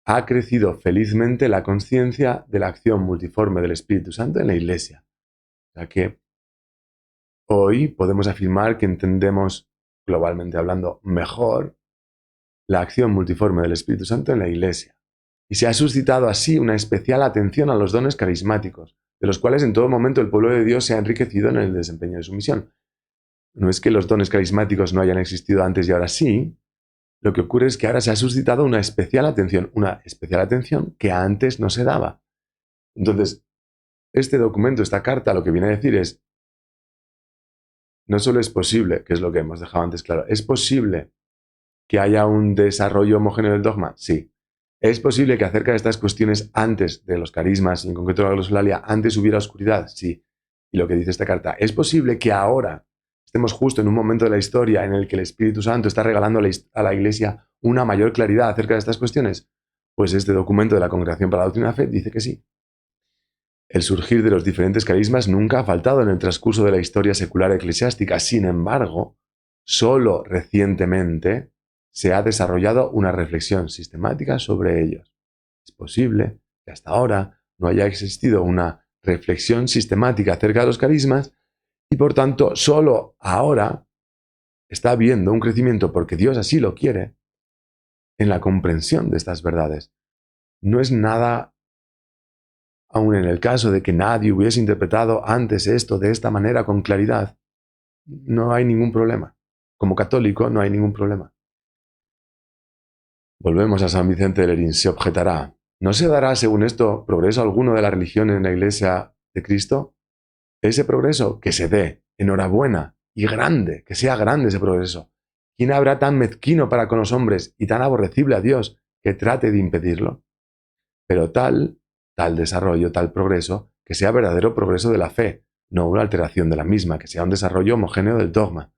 ha crecido felizmente la conciencia de la acción multiforme del Espíritu Santo en la Iglesia. O sea que hoy podemos afirmar que entendemos, globalmente hablando, mejor la acción multiforme del Espíritu Santo en la Iglesia. Y se ha suscitado así una especial atención a los dones carismáticos, de los cuales en todo momento el pueblo de Dios se ha enriquecido en el desempeño de su misión. No es que los dones carismáticos no hayan existido antes y ahora sí, lo que ocurre es que ahora se ha suscitado una especial atención que antes no se daba. Entonces, este documento, esta carta, lo que viene a decir es, no solo es posible, que es lo que hemos dejado antes claro, es posible que haya un desarrollo homogéneo del dogma, sí. Es posible que acerca de estas cuestiones antes de los carismas, y en concreto la glosolalia, antes hubiera oscuridad, sí. Y lo que dice esta carta, es posible que ahora estemos justo en un momento de la historia en el que el Espíritu Santo está regalando a la Iglesia una mayor claridad acerca de estas cuestiones. Pues este documento de la Congregación para la Doctrina de la Fe dice que sí. El surgir de los diferentes carismas nunca ha faltado en el transcurso de la historia secular eclesiástica. Sin embargo, solo recientemente se ha desarrollado una reflexión sistemática sobre ellos. Es posible que hasta ahora no haya existido una reflexión sistemática acerca de los carismas y por tanto solo ahora está habiendo un crecimiento, porque Dios así lo quiere, en la comprensión de estas verdades. No es nada, aun en el caso de que nadie hubiese interpretado antes esto de esta manera con claridad, no hay ningún problema. Como católico no hay ningún problema. Volvemos a San Vicente de Lerín. Se objetará, ¿no se dará, según esto, progreso alguno de la religión en la Iglesia de Cristo? Ese progreso, que se dé, enhorabuena, y grande, que sea grande ese progreso. ¿Quién habrá tan mezquino para con los hombres y tan aborrecible a Dios que trate de impedirlo? Pero tal desarrollo, tal progreso, que sea verdadero progreso de la fe, no una alteración de la misma, que sea un desarrollo homogéneo del dogma.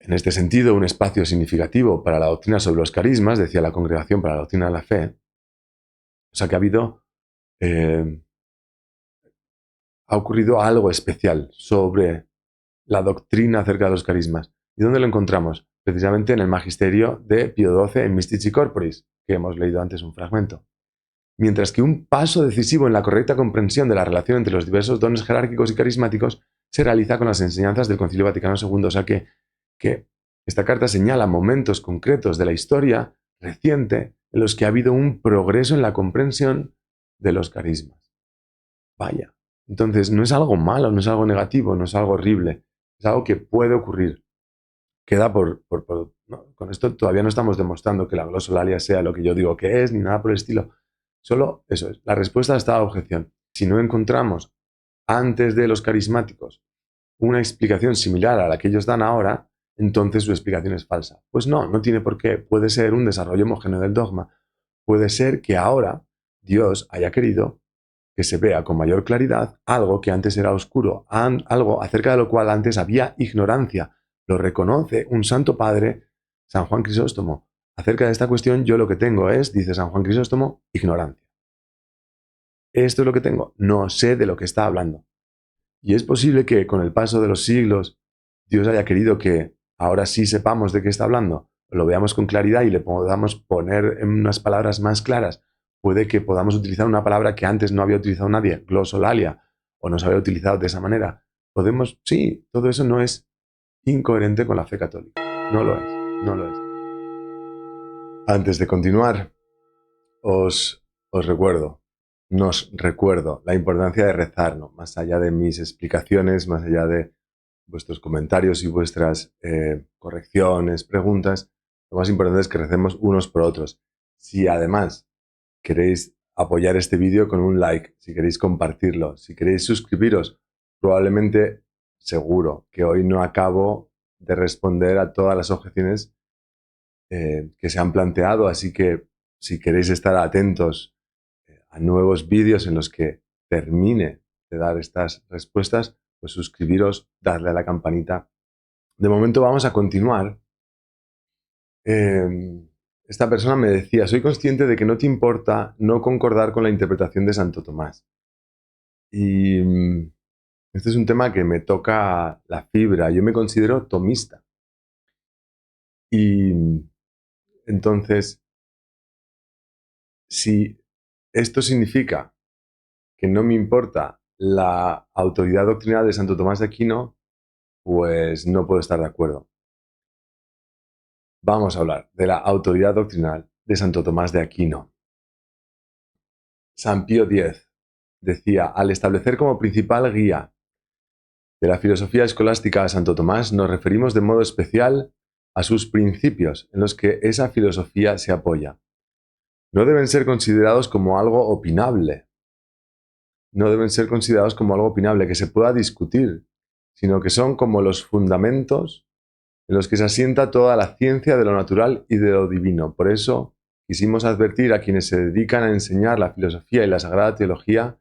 En este sentido, un espacio significativo para la doctrina sobre los carismas, decía la Congregación para la Doctrina de la Fe, o sea que ha habido ha ocurrido algo especial sobre la doctrina acerca de los carismas. ¿Y dónde lo encontramos? Precisamente en el Magisterio de Pío XII en Mystici Corporis, que hemos leído antes un fragmento. Mientras que un paso decisivo en la correcta comprensión de la relación entre los diversos dones jerárquicos y carismáticos se realiza con las enseñanzas del Concilio Vaticano II. O sea que esta carta señala momentos concretos de la historia reciente en los que ha habido un progreso en la comprensión de los carismas. Vaya. Entonces, no es algo malo, no es algo negativo, no es algo horrible. Es algo que puede ocurrir. Queda no, con esto todavía no estamos demostrando que la glosolalia sea lo que yo digo que es, ni nada por el estilo. Solo eso es. La respuesta a esta objeción. Si no encontramos antes de los carismáticos una explicación similar a la que ellos dan ahora, entonces su explicación es falsa. Pues no, no tiene por qué. Puede ser un desarrollo homogéneo del dogma. Puede ser que ahora Dios haya querido que se vea con mayor claridad algo que antes era oscuro, algo acerca de lo cual antes había ignorancia. Lo reconoce un santo padre, San Juan Crisóstomo. Acerca de esta cuestión yo lo que tengo es, dice San Juan Crisóstomo, ignorancia. Esto es lo que tengo, no sé de lo que está hablando. Y es posible que con el paso de los siglos Dios haya querido que ahora sí sepamos de qué está hablando, lo veamos con claridad y le podamos poner en unas palabras más claras. Puede que podamos utilizar una palabra que antes no había utilizado nadie, glosolalia, o no se había utilizado de esa manera. Podemos, sí, todo eso no es incoherente con la fe católica. No lo es, no lo es. Antes de continuar, os nos recuerdo la importancia de rezar, ¿no? Más allá de mis explicaciones, más allá de vuestros comentarios y vuestras correcciones, preguntas, lo más importante es que recemos unos por otros. Si además queréis apoyar este vídeo con un like, si queréis compartirlo, si queréis suscribiros, probablemente, seguro, que hoy no acabo de responder a todas las objeciones que se han planteado, así que si queréis estar atentos a nuevos vídeos en los que termine de dar estas respuestas, pues suscribiros, darle a la campanita. De momento vamos a continuar. Esta persona me decía, soy consciente de que no te importa no concordar con la interpretación de Santo Tomás. Y este es un tema que me toca la fibra. Yo me considero tomista. Y entonces, si esto significa que no me importa la autoridad doctrinal de Santo Tomás de Aquino, pues no puedo estar de acuerdo. Vamos a hablar de la autoridad doctrinal de Santo Tomás de Aquino. San Pío X decía, al establecer como principal guía de la filosofía escolástica a Santo Tomás, nos referimos de modo especial a sus principios en los que esa filosofía se apoya. No deben ser considerados como algo opinable. No deben ser considerados como algo opinable que se pueda discutir, sino que son como los fundamentos en los que se asienta toda la ciencia de lo natural y de lo divino. Por eso quisimos advertir a quienes se dedican a enseñar la filosofía y la sagrada teología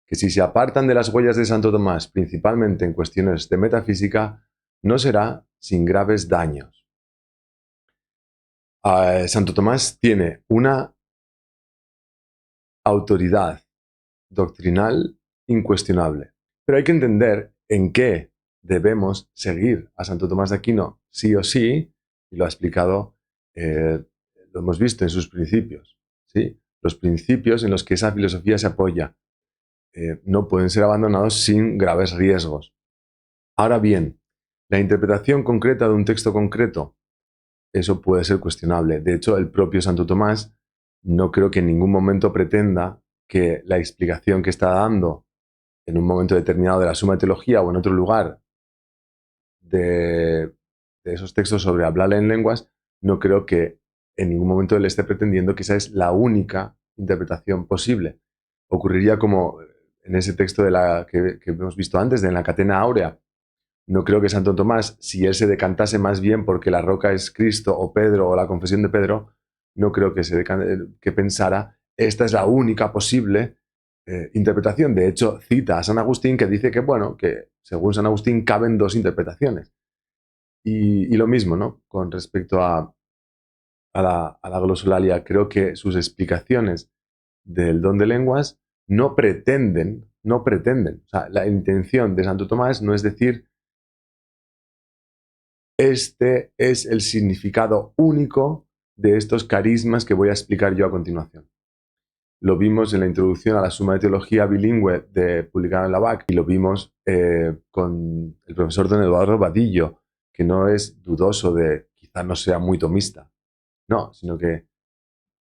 que si se apartan de las huellas de Santo Tomás, principalmente en cuestiones de metafísica, no será sin graves daños. Santo Tomás tiene una autoridad doctrinal incuestionable, pero hay que entender en qué debemos seguir a Santo Tomás de Aquino sí o sí, y lo ha explicado, lo hemos visto en sus principios, ¿sí? Los principios en los que esa filosofía se apoya no pueden ser abandonados sin graves riesgos. Ahora bien, la interpretación concreta de un texto concreto, eso puede ser cuestionable. De hecho, el propio Santo Tomás no creo que en ningún momento pretenda que la explicación que está dando en un momento determinado de la Suma Teología o en otro lugar de esos textos sobre hablar en lenguas, no creo que en ningún momento él esté pretendiendo que esa es la única interpretación posible. Ocurriría como en ese texto que hemos visto antes, de la Catena Áurea. No creo que Santo Tomás, si él se decantase más bien porque la roca es Cristo o Pedro o la confesión de Pedro, no creo que pensara, esta es la única posible interpretación. De hecho, cita a San Agustín que dice que, bueno, que según San Agustín caben dos interpretaciones. Y lo mismo, ¿no? Con respecto a la glosolalia, creo que sus explicaciones del don de lenguas no pretenden no pretenden. O sea, la intención de Santo Tomás no es decir, este es el significado único de estos carismas que voy a explicar yo a continuación. Lo vimos en la introducción a la Suma de Teología Bilingüe publicada en la BAC, y lo vimos con el profesor don Eduardo Vadillo, que no es dudoso de quizá no sea muy tomista, no, sino que,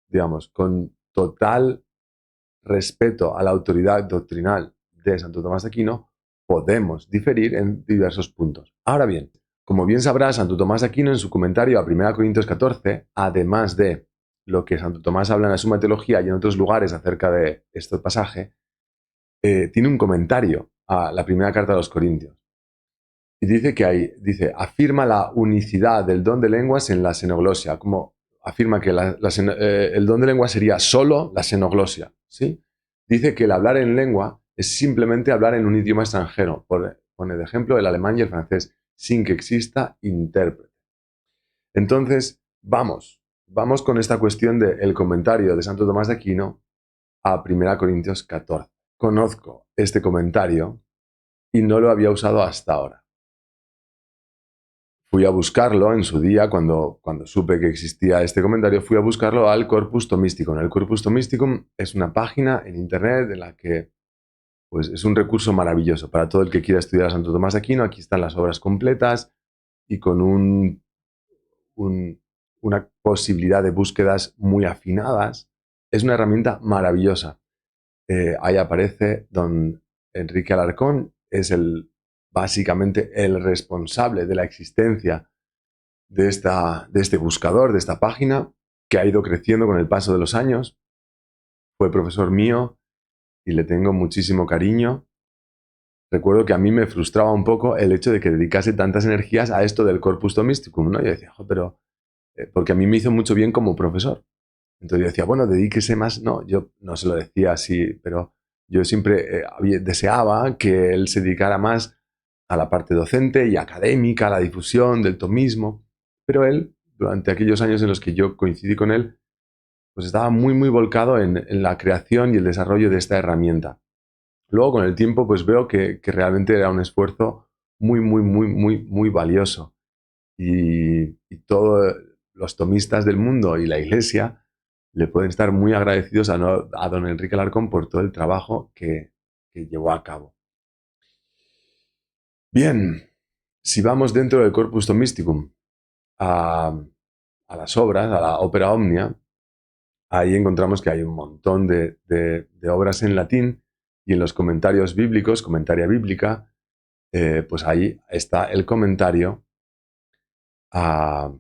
digamos, con total respeto a la autoridad doctrinal de Santo Tomás de Aquino, podemos diferir en diversos puntos. Ahora bien, como bien sabrá, Santo Tomás de Aquino en su comentario a 1 Corintios 14, además de lo que Santo Tomás habla en la Suma Teología y en otros lugares acerca de este pasaje, tiene un comentario a la primera carta de los Corintios. Y dice, afirma la unicidad del don de lenguas en la xenoglosia, como afirma que el don de lengua sería solo la xenoglosia, ¿sí? Dice que el hablar en lengua es simplemente hablar en un idioma extranjero, pone de ejemplo el alemán y el francés, sin que exista intérprete. Entonces, vamos con esta cuestión del comentario de Santo Tomás de Aquino a 1 Corintios 14. Conozco este comentario y no lo había usado hasta ahora. Fui a buscarlo en su día, cuando supe que existía este comentario, fui a buscarlo al Corpus Thomisticum. El Corpus Thomisticum es una página en internet en la que pues, es un recurso maravilloso para todo el que quiera estudiar a Santo Tomás de Aquino. Aquí están las obras completas y con una posibilidad de búsquedas muy afinadas. Es una herramienta maravillosa. Ahí aparece don Enrique Alarcón, es básicamente el responsable de la existencia de este buscador, de esta página, que ha ido creciendo con el paso de los años. Fue profesor mío y le tengo muchísimo cariño. Recuerdo que a mí me frustraba un poco el hecho de que dedicase tantas energías a esto del Corpus Thomisticum, ¿no? Yo decía, pero porque a mí me hizo mucho bien como profesor. Entonces yo decía, bueno, dedíquese más. No, yo no se lo decía así, pero yo siempre deseaba que él se dedicara más a la parte docente y académica, a la difusión del tomismo. Pero él, durante aquellos años en los que yo coincidí con él, pues estaba muy, muy volcado en la creación y el desarrollo de esta herramienta. Luego, con el tiempo, pues veo que realmente era un esfuerzo muy, muy, muy, muy, muy valioso. Y todos los tomistas del mundo y la Iglesia le pueden estar muy agradecidos a don Enrique Alarcón por todo el trabajo que llevó a cabo. Bien, si vamos dentro del Corpus Thomisticum a las obras, a la Opera Omnia, ahí encontramos que hay un montón de obras en latín, y en los comentarios bíblicos, comentaria bíblica, pues ahí está el comentario a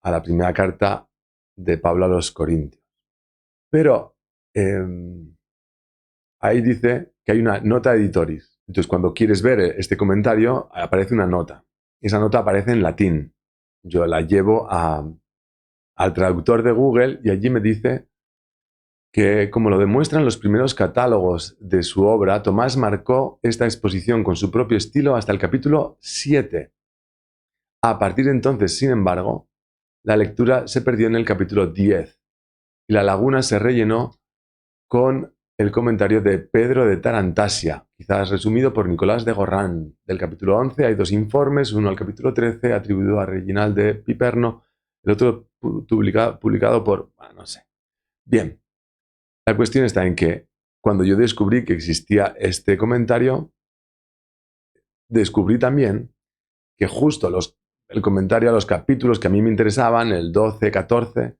la primera carta de Pablo a los Corintios. Pero ahí dice que hay una nota editoris. Entonces, cuando quieres ver este comentario, aparece una nota. Esa nota aparece en latín. Yo la llevo al traductor de Google y allí me dice que, como lo demuestran los primeros catálogos de su obra, Tomás marcó esta exposición con su propio estilo hasta el capítulo 7. A partir de entonces, sin embargo, la lectura se perdió en el capítulo 10 y la laguna se rellenó con el comentario de Pedro de Tarantasia, quizás resumido por Nicolás de Gorrán. Del capítulo 11 hay dos informes, uno al capítulo 13 atribuido a Reginald de Piperno, el otro publicado por... no sé. Bien, la cuestión está en que cuando yo descubrí que existía este comentario, descubrí también que justo el comentario a los capítulos que a mí me interesaban, el 12, 14,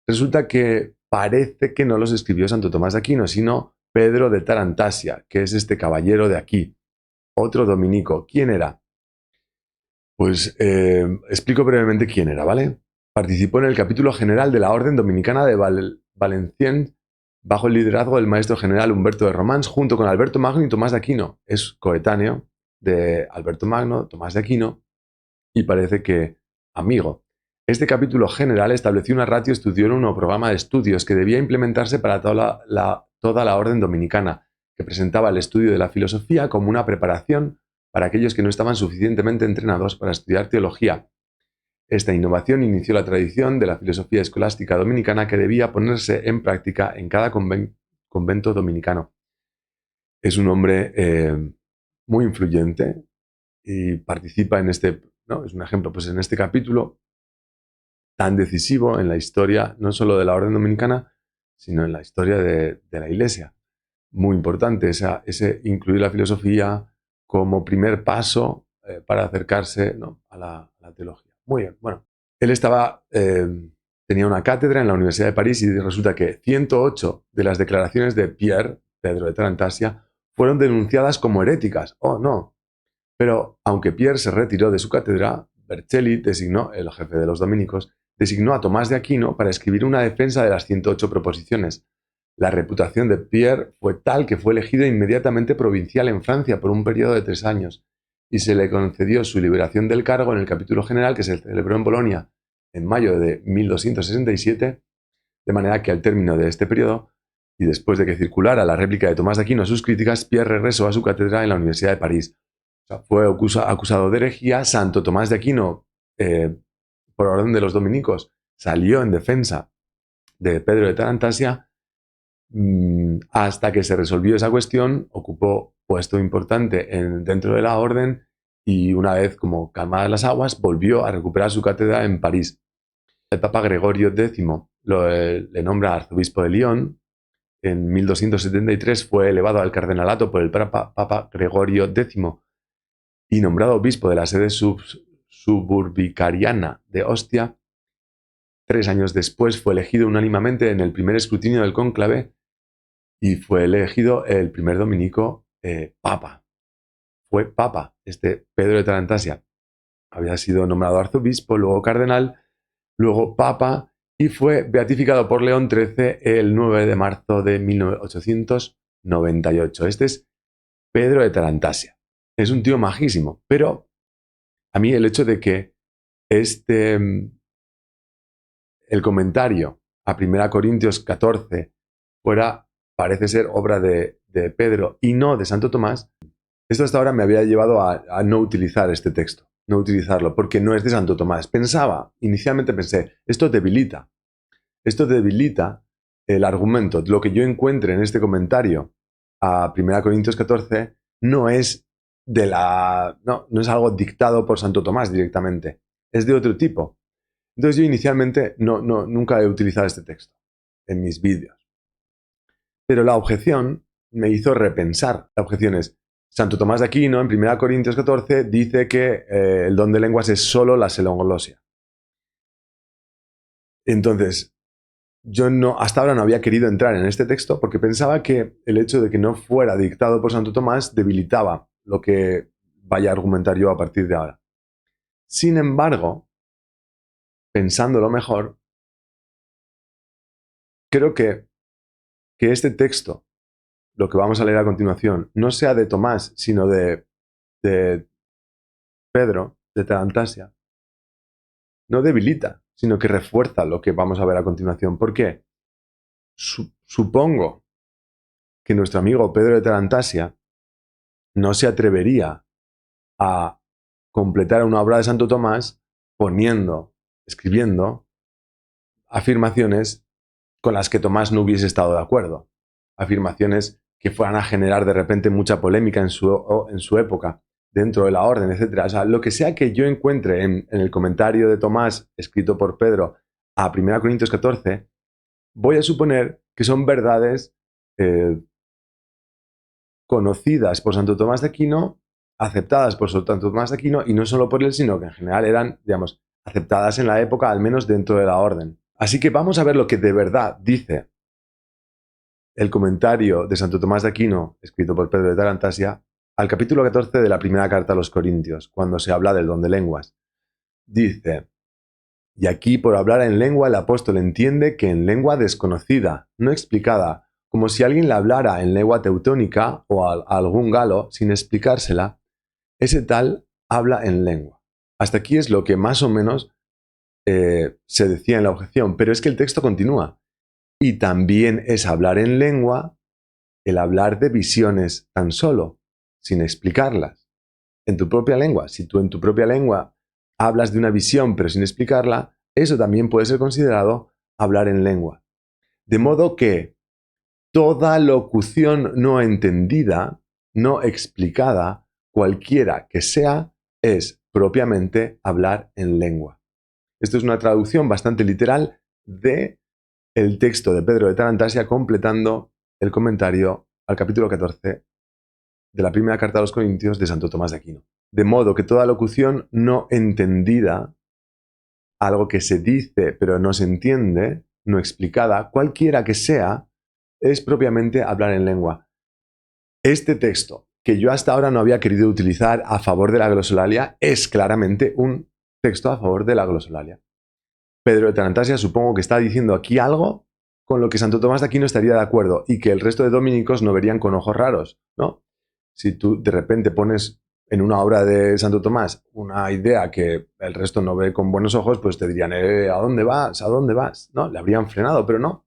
resulta que parece que no los escribió Santo Tomás de Aquino, sino Pedro de Tarantasia, que es este caballero de aquí, otro dominico. ¿Quién era? Pues explico brevemente quién era, ¿vale? Participó en el capítulo general de la Orden Dominicana de Valenciennes bajo el liderazgo del maestro general Humberto de Romans, junto con Alberto Magno y Tomás de Aquino. Es coetáneo de Alberto Magno, Tomás de Aquino, y parece que amigo. Este capítulo general estableció una ratio studiorum o programa de estudios que debía implementarse para toda la orden dominicana, que presentaba el estudio de la filosofía como una preparación para aquellos que no estaban suficientemente entrenados para estudiar teología. Esta innovación inició la tradición de la filosofía escolástica dominicana que debía ponerse en práctica en cada convento dominicano. es un hombre muy influyente y participa en este, ¿no? Es un ejemplo, pues en este capítulo tan decisivo en la historia, no solo de la Orden Dominicana, sino en la historia de la Iglesia. Muy importante ese incluir la filosofía como primer paso para acercarse, ¿no?, a la teología. Muy bien, bueno. Él tenía una cátedra en la Universidad de París y resulta que 108 de las declaraciones de Pierre, Pedro de Tarantasia, fueron denunciadas como heréticas. Oh, no. Pero aunque Pierre se retiró de su cátedra, Bercelli designó, el jefe de los dominicos, designó a Tomás de Aquino para escribir una defensa de las 108 proposiciones. La reputación de Pierre fue tal que fue elegido inmediatamente provincial en Francia por un periodo de 3 años y se le concedió su liberación del cargo en el capítulo general que se celebró en Bolonia en mayo de 1267, de manera que al término de este periodo y después de que circulara la réplica de Tomás de Aquino a sus críticas, Pierre regresó a su cátedra en la Universidad de París. O sea, fue acusado de herejía. Santo Tomás de Aquino, por orden de los dominicos, salió en defensa de Pedro de Tarantasia hasta que se resolvió esa cuestión. Ocupó puesto importante dentro de la orden y una vez como calmadas las aguas volvió a recuperar su cátedra en París. El Papa Gregorio X le nombra arzobispo de Lyon. En 1273 fue elevado al cardenalato por el Papa Gregorio X y nombrado obispo de la sede suburbicariana de Ostia. 3 años después fue elegido unánimemente en el primer escrutinio del cónclave y fue elegido el primer dominico papa. Fue papa. Pedro de Tarantasia había sido nombrado arzobispo, luego cardenal, luego papa y fue beatificado por León XIII el 9 de marzo de 1898. Este es Pedro de Tarantasia. Es un tío majísimo, pero a mí el hecho de que el comentario a 1 Corintios 14 parece ser obra de Pedro y no de Santo Tomás, esto hasta ahora me había llevado a no utilizar este texto, no utilizarlo, porque no es de Santo Tomás. Inicialmente pensé, esto debilita el argumento. Lo que yo encuentre en este comentario a 1 Corintios 14 no es no es algo dictado por Santo Tomás directamente, es de otro tipo. Entonces yo inicialmente nunca he utilizado este texto en mis vídeos. Pero la objeción me hizo repensar. La objeción es, Santo Tomás de Aquino en 1 Corintios 14 dice que el don de lenguas es solo la selonglosia. Entonces, yo hasta ahora no había querido entrar en este texto porque pensaba que el hecho de que no fuera dictado por Santo Tomás debilitaba lo que vaya a argumentar yo a partir de ahora. Sin embargo, pensándolo mejor, creo que este texto, lo que vamos a leer a continuación, no sea de Tomás, sino de Pedro, de Tarantasia, no debilita, sino que refuerza lo que vamos a ver a continuación. ¿Por qué? Supongo que nuestro amigo Pedro de Tarantasia no se atrevería a completar una obra de Santo Tomás escribiendo afirmaciones con las que Tomás no hubiese estado de acuerdo. Afirmaciones que fueran a generar de repente mucha polémica en su época, dentro de la orden, etc. O sea, lo que sea que yo encuentre en el comentario de Tomás, escrito por Pedro, a 1 Corintios 14, voy a suponer que son verdades conocidas por Santo Tomás de Aquino, aceptadas por Santo Tomás de Aquino, y no solo por él, sino que en general eran, digamos, aceptadas en la época, al menos dentro de la orden. Así que vamos a ver lo que de verdad dice el comentario de Santo Tomás de Aquino, escrito por Pedro de Tarantasia, al capítulo 14 de la primera carta a los Corintios, cuando se habla del don de lenguas. Dice, y aquí por hablar en lengua el apóstol entiende que en lengua desconocida, no explicada, como si alguien le hablara en lengua teutónica o a algún galo sin explicársela, ese tal habla en lengua. Hasta aquí es lo que más o menos se decía en la objeción, pero es que el texto continúa. Y también es hablar en lengua el hablar de visiones tan solo, sin explicarlas. En tu propia lengua, si tú en tu propia lengua hablas de una visión pero sin explicarla, eso también puede ser considerado hablar en lengua. De modo que Toda locución no entendida, no explicada, cualquiera que sea, es propiamente hablar en lengua. Esto es una traducción bastante literal de el texto de Pedro de Tarantasia completando el comentario al capítulo 14 de la primera carta a los Corintios de Santo Tomás de Aquino. De modo que toda locución no entendida, algo que se dice pero no se entiende, no explicada, cualquiera que sea, es propiamente hablar en lengua. Este texto, que yo hasta ahora no había querido utilizar a favor de la glosolalia, es claramente un texto a favor de la glosolalia. Pedro de Tarantasia supongo que está diciendo aquí algo con lo que Santo Tomás de Aquino estaría de acuerdo y que el resto de dominicos no verían con ojos raros, ¿no? Si tú de repente pones en una obra de Santo Tomás una idea que el resto no ve con buenos ojos, pues te dirían, ¿a dónde vas? ¿A dónde vas? ¿No? Le habrían frenado, pero no.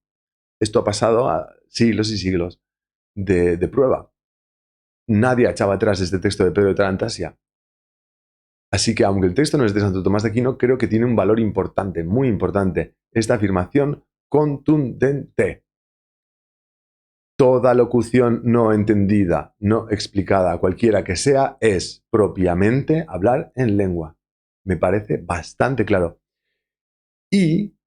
Esto ha pasado a siglos y siglos de prueba. Nadie echaba atrás este texto de Pedro de Tarantasia. Así que aunque el texto no es de Santo Tomás de Aquino, creo que tiene un valor importante, muy importante, esta afirmación contundente. Toda locución no entendida, no explicada, cualquiera que sea, es propiamente hablar en lengua. Me parece bastante claro. Y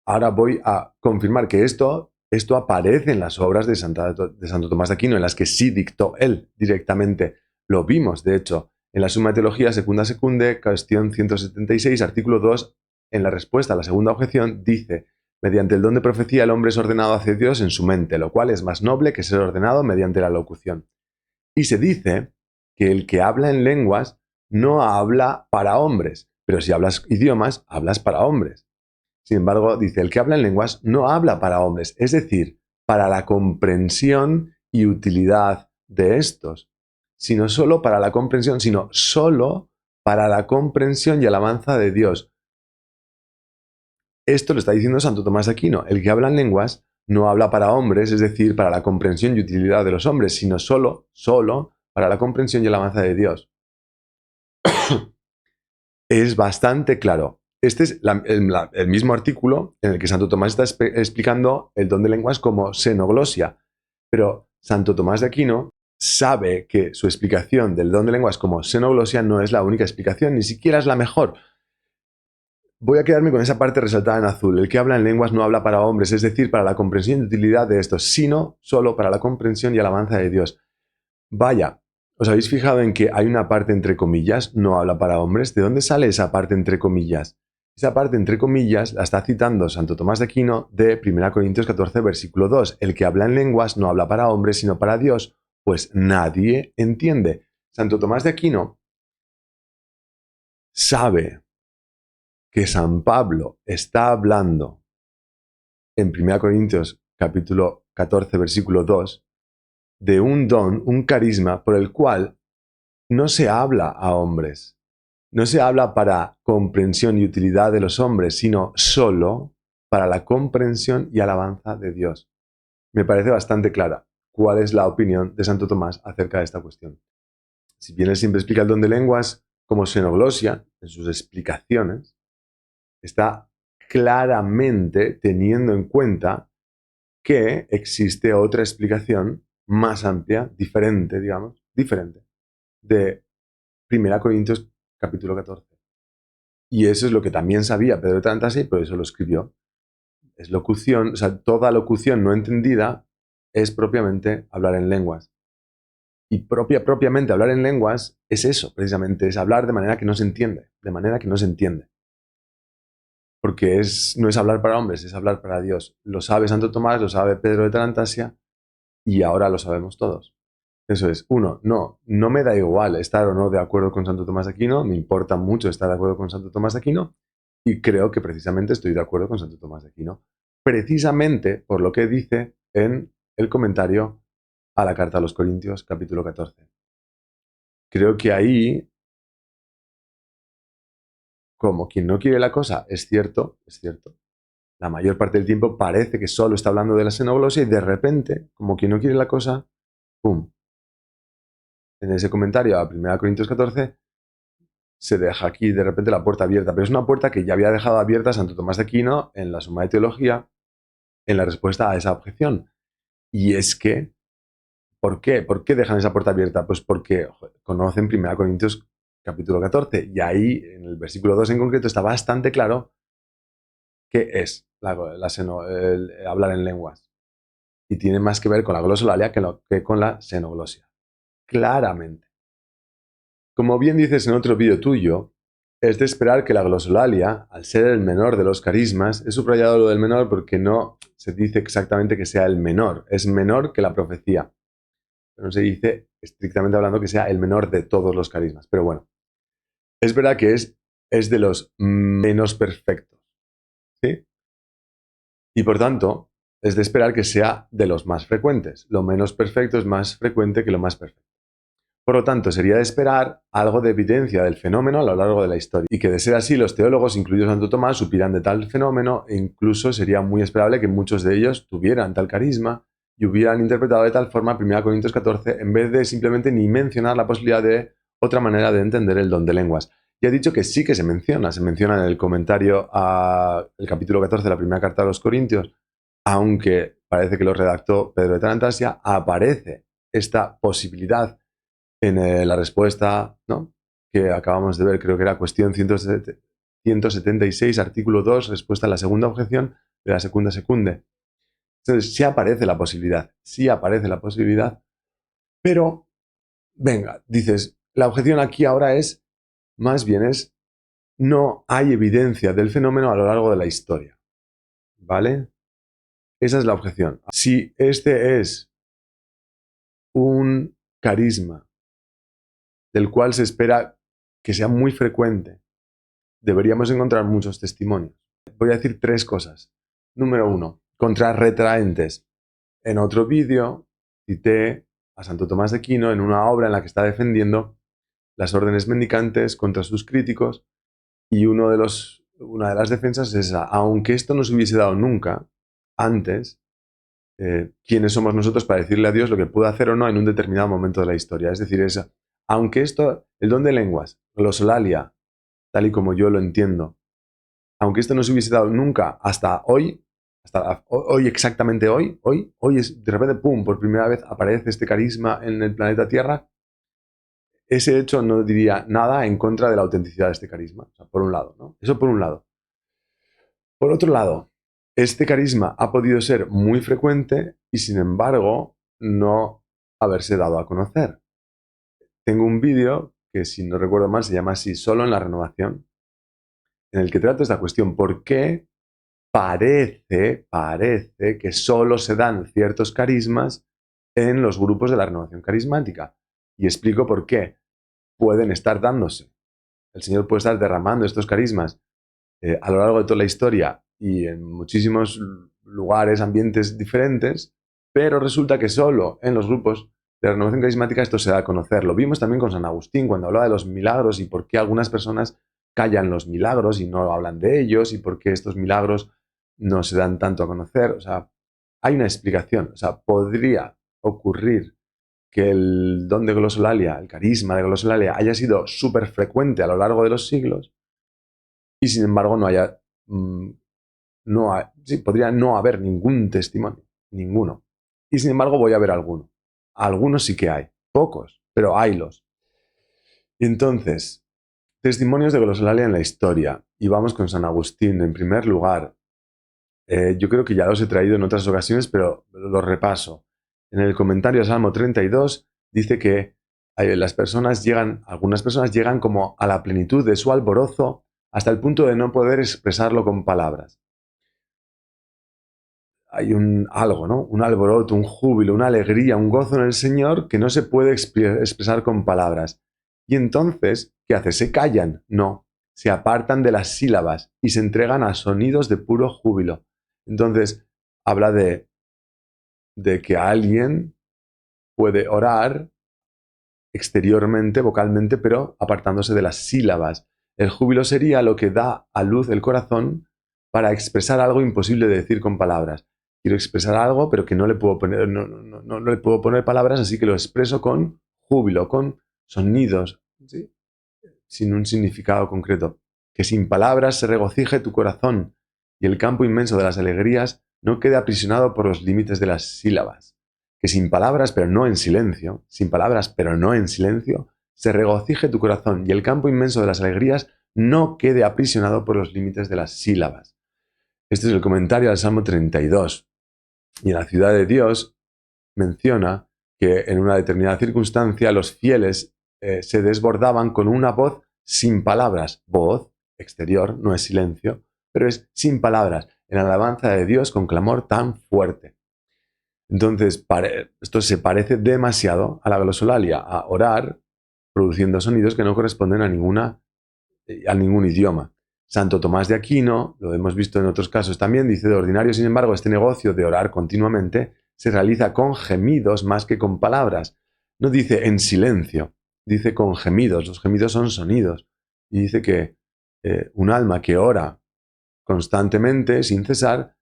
ahora voy a confirmar que esto aparece en las obras de Santo Tomás de Aquino, en las que sí dictó él directamente. Lo vimos, de hecho, en la Summa Teología Secunda Secunde, cuestión 176, artículo 2, en la respuesta a la segunda objeción, dice: mediante el don de profecía el hombre es ordenado hacia Dios en su mente, lo cual es más noble que ser ordenado mediante la locución. Y se dice que el que habla en lenguas no habla para hombres, pero si hablas idiomas, hablas para hombres. Sin embargo, dice, el que habla en lenguas no habla para hombres, es decir, para la comprensión y utilidad de estos, sino solo para la comprensión, sino solo para la comprensión y alabanza de Dios. Esto lo está diciendo Santo Tomás de Aquino. El que habla en lenguas no habla para hombres, es decir, para la comprensión y utilidad de los hombres, sino solo para la comprensión y alabanza de Dios. Es bastante claro. Este es el mismo artículo en el que Santo Tomás está explicando el don de lenguas como xenoglosia. Pero Santo Tomás de Aquino sabe que su explicación del don de lenguas como xenoglosia no es la única explicación, ni siquiera es la mejor. Voy a quedarme con esa parte resaltada en azul. El que habla en lenguas no habla para hombres, es decir, para la comprensión y utilidad de estos, sino solo para la comprensión y alabanza de Dios. Vaya, ¿os habéis fijado en que hay una parte entre comillas, no habla para hombres? ¿De dónde sale esa parte entre comillas? Esa parte entre comillas la está citando Santo Tomás de Aquino de 1 Corintios 14, versículo 2. El que habla en lenguas no habla para hombres, sino para Dios, pues nadie entiende. Santo Tomás de Aquino sabe que San Pablo está hablando en 1 Corintios capítulo 14, versículo 2, de un don, un carisma por el cual no se habla a hombres, no se habla para comprensión y utilidad de los hombres, sino solo para la comprensión y alabanza de Dios. Me parece bastante clara cuál es la opinión de Santo Tomás acerca de esta cuestión. Si bien él siempre explica el don de lenguas como xenoglosia en sus explicaciones, está claramente teniendo en cuenta que existe otra explicación más amplia, diferente, de 1 Corintios capítulo 14. Y eso es lo que también sabía Pedro de Tarantasia y por eso lo escribió. Es locución, o sea, toda locución no entendida es propiamente hablar en lenguas. Y propiamente hablar en lenguas es eso, precisamente, es hablar de manera que no se entiende, de manera que no se entiende. Porque no es hablar para hombres, es hablar para Dios. Lo sabe Santo Tomás, lo sabe Pedro de Tarantasia y ahora lo sabemos todos. Eso es, uno, no me da igual estar o no de acuerdo con Santo Tomás de Aquino, me importa mucho estar de acuerdo con Santo Tomás de Aquino y creo que precisamente estoy de acuerdo con Santo Tomás de Aquino, precisamente por lo que dice en el comentario a la carta a los Corintios, capítulo 14. Creo que ahí, como quien no quiere la cosa, es cierto, la mayor parte del tiempo parece que solo está hablando de la xenoglosia y de repente, como quien no quiere la cosa, ¡pum! En ese comentario a 1 Corintios 14 se deja aquí de repente la puerta abierta, pero es una puerta que ya había dejado abierta Santo Tomás de Aquino en la Summa de Teología en la respuesta a esa objeción. Y es que, ¿por qué? ¿Por qué dejan esa puerta abierta? Pues porque conocen 1 Corintios capítulo 14 y ahí en el versículo 2 en concreto está bastante claro qué es el hablar en lenguas. Y tiene más que ver con la glosolalia que con la xenoglosia. Claramente. Como bien dices en otro vídeo tuyo, es de esperar que la glosolalia, al ser el menor de los carismas, he subrayado lo del menor porque no se dice exactamente que sea el menor, es menor que la profecía. Pero no se dice estrictamente hablando que sea el menor de todos los carismas. Pero bueno, es verdad que es de los menos perfectos, ¿sí? Y por tanto, es de esperar que sea de los más frecuentes. Lo menos perfecto es más frecuente que lo más perfecto. Por lo tanto, sería de esperar algo de evidencia del fenómeno a lo largo de la historia. Y que de ser así, los teólogos, incluidos Santo Tomás, supieran de tal fenómeno e incluso sería muy esperable que muchos de ellos tuvieran tal carisma y hubieran interpretado de tal forma 1 Corintios 14 en vez de simplemente ni mencionar la posibilidad de otra manera de entender el don de lenguas. Ya he dicho que sí que se menciona en el comentario al capítulo 14 de la primera carta de los Corintios, aunque parece que lo redactó Pedro de Tarantasia, aparece esta posibilidad en la respuesta, ¿no?, que acabamos de ver, creo que era cuestión 176, artículo 2, respuesta a la segunda objeción de la segunda secunde. Entonces, sí aparece la posibilidad, pero, venga, dices, la objeción aquí ahora es, más bien es, no hay evidencia del fenómeno a lo largo de la historia, ¿vale? Esa es la objeción. Si este es un carisma del cual se espera que sea muy frecuente, deberíamos encontrar muchos testimonios. Voy a decir 3 cosas. Número 1, contrarretraentes. En otro vídeo cité a Santo Tomás de Aquino en una obra en la que está defendiendo las órdenes mendicantes contra sus críticos y una de las defensas es esa. Aunque esto no se hubiese dado nunca antes, ¿quiénes somos nosotros para decirle a Dios lo que puede hacer o no en un determinado momento de la historia? Es decir, aunque el don de lenguas, glosolalia, tal y como yo lo entiendo, aunque esto no se hubiese dado nunca hasta hoy exactamente hoy es de repente, pum, por primera vez aparece este carisma en el planeta Tierra, ese hecho no diría nada en contra de la autenticidad de este carisma. O sea, por un lado, ¿no? Eso por un lado. Por otro lado, este carisma ha podido ser muy frecuente y sin embargo no haberse dado a conocer. Tengo un vídeo que, si no recuerdo mal, se llama así, Solo en la renovación, en el que trato esta cuestión. ¿Por qué parece que solo se dan ciertos carismas en los grupos de la renovación carismática? Y explico por qué. Pueden estar dándose. El Señor puede estar derramando estos carismas a lo largo de toda la historia y en muchísimos lugares, ambientes diferentes, pero resulta que solo en los grupos de renovación carismática esto se da a conocer. Lo vimos también con San Agustín cuando hablaba de los milagros y por qué algunas personas callan los milagros y no hablan de ellos y por qué estos milagros no se dan tanto a conocer. O sea, hay una explicación. O sea, podría ocurrir que el don de glosolalia, el carisma de glosolalia, haya sido súper frecuente a lo largo de los siglos y sin embargo no haya, podría no haber ningún testimonio, ninguno. Y sin embargo voy a ver alguno. Algunos sí que hay, pocos, pero haylos. Entonces, testimonios de glosolalia en la historia. Y vamos con San Agustín. En primer lugar, yo creo que ya los he traído en otras ocasiones, pero los repaso. En el comentario al Salmo 32 dice que algunas personas llegan como a la plenitud de su alborozo hasta el punto de no poder expresarlo con palabras. Hay algo, ¿no? Un alboroto, un júbilo, una alegría, un gozo en el Señor que no se puede expresar con palabras. Y entonces, ¿qué hace? ¿Se callan? No, se apartan de las sílabas y se entregan a sonidos de puro júbilo. Entonces, habla de que alguien puede orar exteriormente, vocalmente, pero apartándose de las sílabas. El júbilo sería lo que da a luz el corazón para expresar algo imposible de decir con palabras. Quiero expresar algo, pero que no le puedo poner, no le puedo poner palabras, así que lo expreso con júbilo, con sonidos, ¿sí?, sin un significado concreto. Que sin palabras se regocije tu corazón y el campo inmenso de las alegrías no quede aprisionado por los límites de las sílabas. que sin palabras, pero no en silencio, sin palabras, pero no en silencio, se regocije tu corazón y el campo inmenso de las alegrías no quede aprisionado por los límites de las sílabas. Este es el comentario al Salmo 32. Y en la ciudad de Dios menciona que en una determinada circunstancia los fieles se desbordaban con una voz sin palabras. Voz exterior, no es silencio, pero es sin palabras, en alabanza de Dios con clamor tan fuerte. Entonces, esto se parece demasiado a la glosolalia, a orar produciendo sonidos que no corresponden a ningún idioma. Santo Tomás de Aquino, lo hemos visto en otros casos también, dice: de ordinario, sin embargo, este negocio de orar continuamente se realiza con gemidos más que con palabras. No dice en silencio, dice con gemidos. Los gemidos son sonidos. Y dice que un alma que ora constantemente, sin cesar,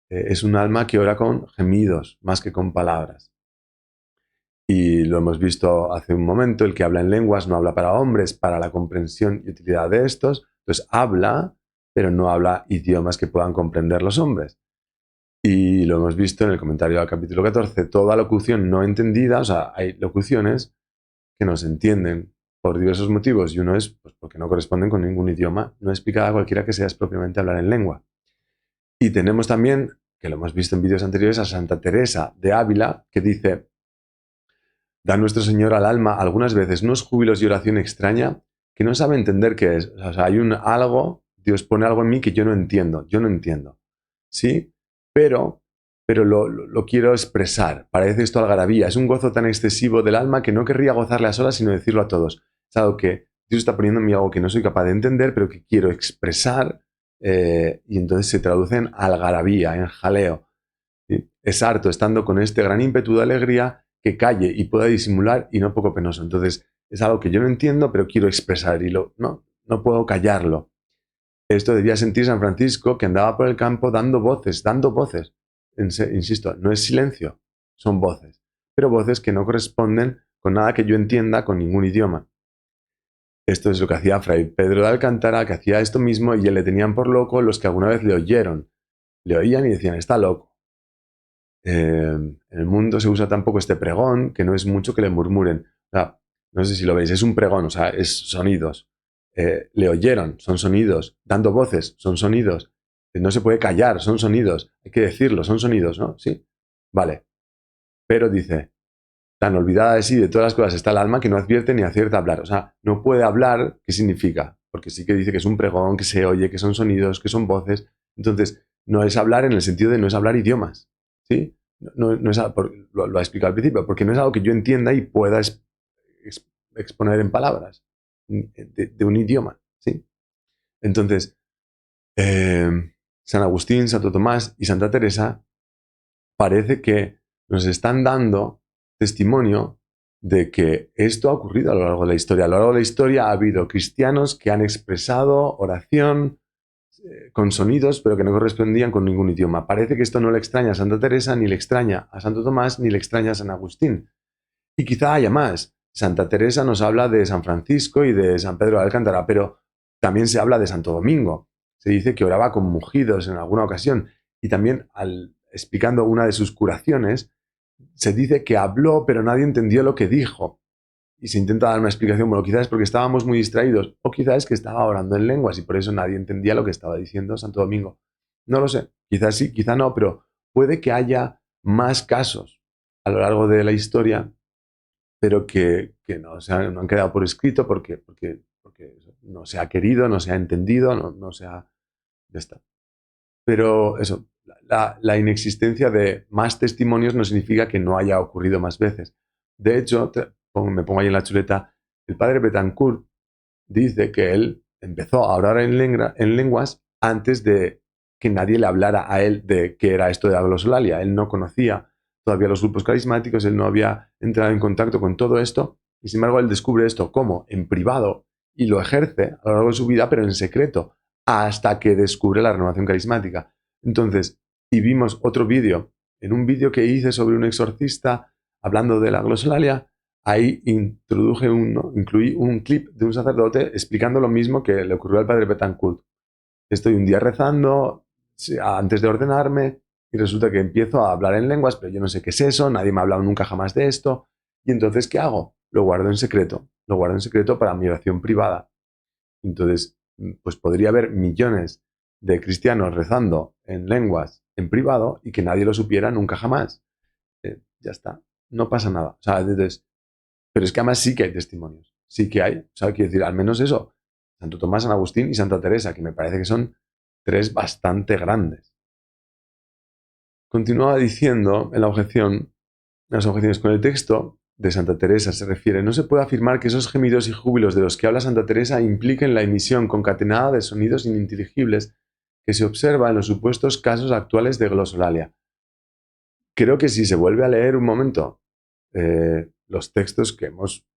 es un alma que ora con gemidos más que con palabras. Y lo hemos visto hace un momento, el que habla en lenguas no habla para hombres, para la comprensión y utilidad de estos. Entonces habla, pero no habla idiomas que puedan comprender los hombres. Y lo hemos visto en el comentario al capítulo 14, toda locución no entendida, o sea, hay locuciones que no se entienden por diversos motivos, y uno es pues, porque no corresponden con ningún idioma, no explicada a cualquiera que sea propiamente hablar en lengua. Y tenemos también, que lo hemos visto en vídeos anteriores, a Santa Teresa de Ávila, que dice: da nuestro Señor al alma algunas veces unos júbilos y oración extraña que no sabe entender qué es. O sea, hay algo, Dios pone algo en mí que yo no entiendo, ¿sí? Pero lo quiero expresar. Parece esto algarabía. Es un gozo tan excesivo del alma que no querría gozarle a solas, sino decirlo a todos. Es algo que Dios está poniendo en mí, algo que no soy capaz de entender, pero que quiero expresar, y entonces se traduce en algarabía, en jaleo. ¿Sí? Es harto, estando con este gran ímpetu de alegría, que calle y pueda disimular y no poco penoso. Entonces, es algo que yo no entiendo, pero quiero expresar y no puedo callarlo. Esto debía sentir San Francisco, que andaba por el campo dando voces. Insisto, no es silencio, son voces, pero voces que no corresponden con nada que yo entienda con ningún idioma. Esto es lo que hacía Fray Pedro de Alcántara, que hacía esto mismo, y él le tenían por loco los que alguna vez le oyeron. Le oían y decían: está loco. En el mundo se usa tampoco este pregón, que no es mucho que le murmuren. O sea, no sé si lo veis, es un pregón, o sea, es sonidos. Le oyeron, son sonidos. Dando voces, son sonidos. No se puede callar, son sonidos. Hay que decirlo, son sonidos, ¿no? Sí. Vale. Pero dice: tan olvidada de sí, de todas las cosas está el alma, que no advierte ni acierta a hablar. O sea, no puede hablar. ¿Qué significa? Porque sí que dice que es un pregón, que se oye, que son sonidos, que son voces. Entonces, no es hablar en el sentido de no es hablar idiomas. ¿Sí? No es, lo ha explicado al principio, porque no es algo que yo entienda y pueda exponer en palabras de un idioma. ¿Sí? Entonces, San Agustín, Santo Tomás y Santa Teresa parece que nos están dando testimonio de que esto ha ocurrido a lo largo de la historia. A lo largo de la historia ha habido cristianos que han expresado oración con sonidos, pero que no correspondían con ningún idioma. Parece que esto no le extraña a Santa Teresa, ni le extraña a Santo Tomás, ni le extraña a San Agustín. Y quizá haya más. Santa Teresa nos habla de San Francisco y de San Pedro de Alcántara, pero también se habla de Santo Domingo. Se dice que oraba con mugidos en alguna ocasión. Y también, explicando una de sus curaciones, se dice que habló, pero nadie entendió lo que dijo. Y se intenta dar una explicación. Bueno, quizás es porque estábamos muy distraídos, o quizás es que estaba orando en lenguas y por eso nadie entendía lo que estaba diciendo Santo Domingo. No lo sé. Quizás sí, quizá no, pero puede que haya más casos a lo largo de la historia, pero que no han quedado por escrito porque no se ha querido, no se ha entendido, no se ha... Ya está. Pero eso, la inexistencia de más testimonios no significa que no haya ocurrido más veces. De hecho, me pongo ahí en la chuleta, el padre Betancourt dice que él empezó a orar en lenguas antes de que nadie le hablara a él de qué era esto de la glosolalia. Él no conocía todavía los grupos carismáticos, él no había entrado en contacto con todo esto, y sin embargo él descubre esto como en privado y lo ejerce a lo largo de su vida, pero en secreto, hasta que descubre la renovación carismática. Entonces, y vimos otro vídeo, en un vídeo que hice sobre un exorcista hablando de la glosolalia, ahí incluí un clip de un sacerdote explicando lo mismo que le ocurrió al padre Betancourt. Estoy un día rezando, antes de ordenarme, y resulta que empiezo a hablar en lenguas, pero yo no sé qué es eso, nadie me ha hablado nunca jamás de esto, y entonces, ¿qué hago? Lo guardo en secreto para mi oración privada. Entonces, pues podría haber millones de cristianos rezando en lenguas en privado y que nadie lo supiera nunca jamás. Ya está, no pasa nada. O sea, entonces, pero es que además sí que hay testimonios, sí que hay. O sea, quiero decir, al menos eso, Santo Tomás, San Agustín y Santa Teresa, que me parece que son tres bastante grandes. Continuaba diciendo en la objeción, las objeciones con el texto de Santa Teresa se refiere, no se puede afirmar que esos gemidos y júbilos de los que habla Santa Teresa impliquen la emisión concatenada de sonidos ininteligibles que se observa en los supuestos casos actuales de glosolalia. Creo que si se vuelve a leer un momento los textos que hemos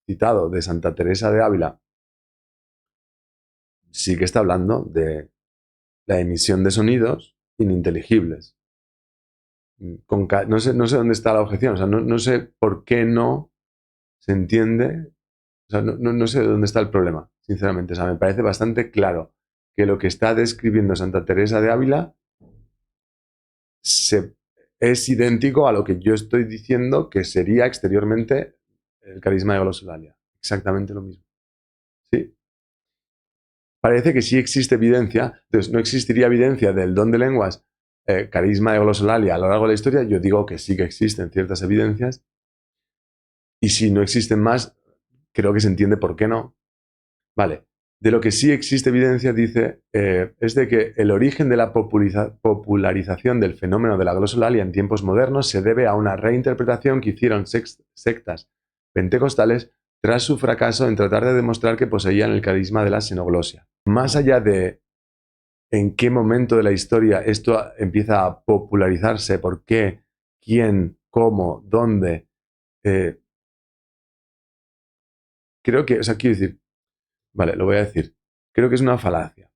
citado de Santa Teresa de Ávila, sí que está hablando de la emisión de sonidos ininteligibles. No sé dónde está la objeción, o sea, no sé por qué no se entiende, o sea, no sé dónde está el problema, sinceramente. O sea, me parece bastante claro que lo que está describiendo Santa Teresa de Ávila es idéntico a lo que yo estoy diciendo que sería exteriormente el carisma de glosolalia. Exactamente lo mismo. ¿Sí? Parece que sí existe evidencia, entonces no existiría evidencia del don de lenguas, carisma de glosolalia a lo largo de la historia. Yo digo que sí que existen ciertas evidencias, y si no existen más, creo que se entiende por qué no. Vale, de lo que sí existe evidencia, dice, es de que el origen de la popularización del fenómeno de la glosolalia en tiempos modernos se debe a una reinterpretación que hicieron sectas pentecostales tras su fracaso en tratar de demostrar que poseían el carisma de la xenoglosia. Más allá de en qué momento de la historia esto empieza a popularizarse, por qué, quién, cómo, dónde, creo que, o sea, quiero decir, vale, lo voy a decir, creo que es una falacia.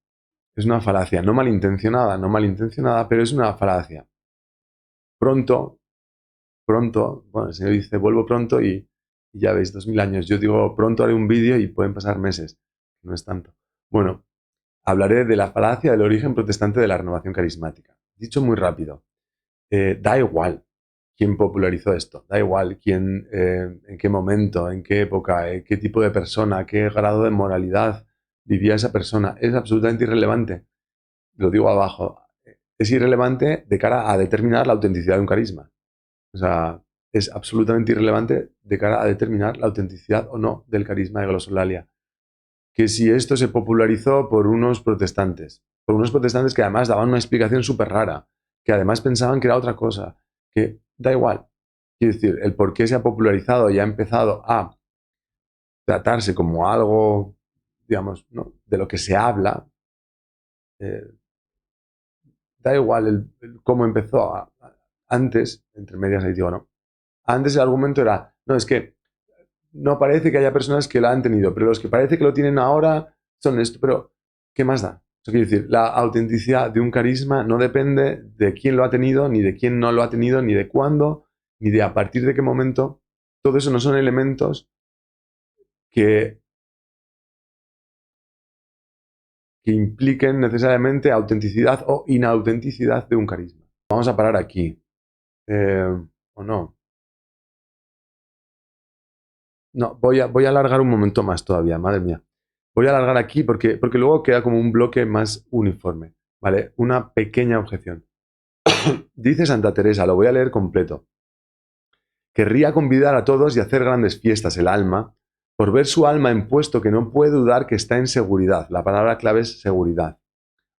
Es una falacia, no malintencionada, pero es una falacia. Pronto, bueno, el Señor dice, vuelvo pronto y ya veis, 2000 años. Yo digo, pronto haré un vídeo y pueden pasar meses. No es tanto. Bueno, hablaré de la falacia del origen protestante de la renovación carismática. Dicho muy rápido, da igual quién popularizó esto, da igual quién, en qué momento, en qué época, qué tipo de persona, qué grado de moralidad vivía esa persona. Es absolutamente irrelevante. Lo digo abajo, es irrelevante de cara a determinar la autenticidad de un carisma. O sea, es absolutamente irrelevante de cara a determinar la autenticidad o no del carisma de glosolalia. Que si esto se popularizó por unos protestantes que además daban una explicación súper rara, que además pensaban que era otra cosa, que da igual. Quiero decir, el por qué se ha popularizado y ha empezado a tratarse como algo, digamos, ¿no?, de lo que se habla, eh, da igual cómo empezó. Antes, entre medias ahí digo, no. Antes el argumento era, no, es que no parece que haya personas que la han tenido, pero los que parece que lo tienen ahora son esto. Pero, ¿qué más da? Eso quiere decir, la autenticidad de un carisma no depende de quién lo ha tenido, ni de quién no lo ha tenido, ni de cuándo, ni de a partir de qué momento. Todo eso no son elementos que, que impliquen necesariamente autenticidad o inautenticidad de un carisma. Vamos a parar aquí. ¿O no? No, voy a alargar un momento más todavía, madre mía. Voy a alargar aquí porque luego queda como un bloque más uniforme. ¿Vale? Una pequeña objeción. Dice Santa Teresa, lo voy a leer completo. Querría convidar a todos y hacer grandes fiestas el alma, por ver su alma en puesto que no puede dudar que está en seguridad. La palabra clave es seguridad.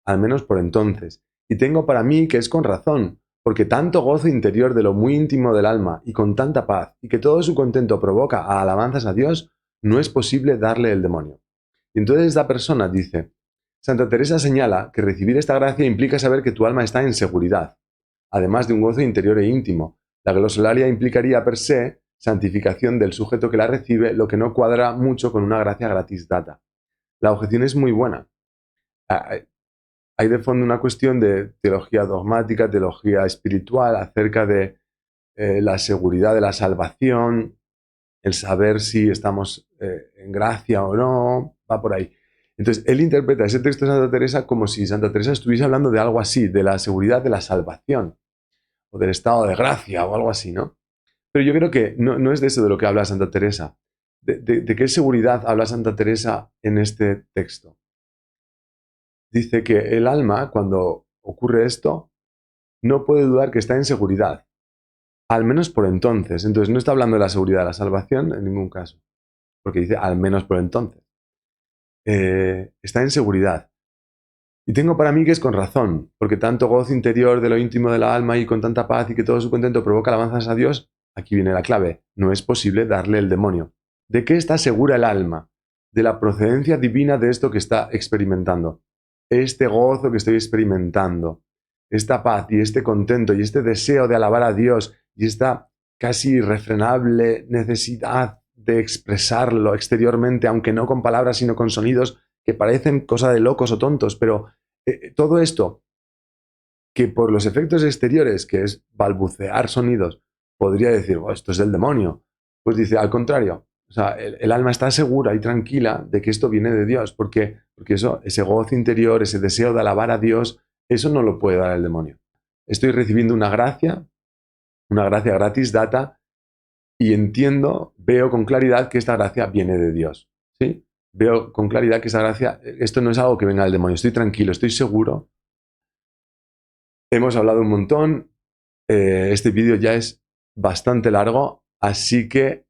Al menos por entonces. Y tengo para mí que es con razón, porque tanto gozo interior de lo muy íntimo del alma y con tanta paz, y que todo su contento provoca a alabanzas a Dios, no es posible darle el demonio. Y entonces esta persona dice, Santa Teresa señala que recibir esta gracia implica saber que tu alma está en seguridad, además de un gozo interior e íntimo. La glosolalia implicaría per se santificación del sujeto que la recibe, lo que no cuadra mucho con una gracia gratis data. La objeción es muy buena. Hay de fondo una cuestión de teología dogmática, teología espiritual, acerca de la seguridad de la salvación, el saber si estamos en gracia o no, va por ahí. Entonces, él interpreta ese texto de Santa Teresa como si Santa Teresa estuviese hablando de algo así, de la seguridad de la salvación. o del estado de gracia o algo así, ¿no? Pero yo creo que no es de eso de lo que habla Santa Teresa. ¿De qué seguridad habla Santa Teresa en este texto? Dice que el alma, cuando ocurre esto, no puede dudar que está en seguridad, al menos por entonces. Entonces no está hablando de la seguridad de la salvación en ningún caso, porque dice al menos por entonces. Está en seguridad. Y tengo para mí que es con razón, porque tanto gozo interior de lo íntimo de la alma y con tanta paz y que todo su contento provoca alabanzas a Dios, aquí viene la clave, no es posible darle el demonio. ¿De qué está segura el alma? De la procedencia divina de esto que está experimentando. Este gozo que estoy experimentando, esta paz y este contento y este deseo de alabar a Dios y esta casi irrefrenable necesidad de expresarlo exteriormente, aunque no con palabras sino con sonidos que parecen cosa de locos o tontos, pero todo esto que por los efectos exteriores, que es balbucear sonidos, podría decir, oh, esto es del demonio, pues dice, al contrario, o sea, el alma está segura y tranquila de que esto viene de Dios, porque eso, ese gozo interior, ese deseo de alabar a Dios, eso no lo puede dar el demonio. Estoy recibiendo una gracia gratis data, y entiendo, veo con claridad que esta gracia viene de Dios, ¿sí? Veo con claridad que esa gracia, esto no es algo que venga del demonio, estoy tranquilo, estoy seguro. Hemos hablado un montón, este vídeo ya es bastante largo, así que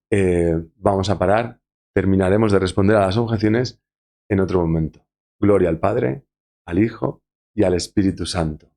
vamos a parar, terminaremos de responder a las objeciones en otro momento. Gloria al Padre, al Hijo y al Espíritu Santo.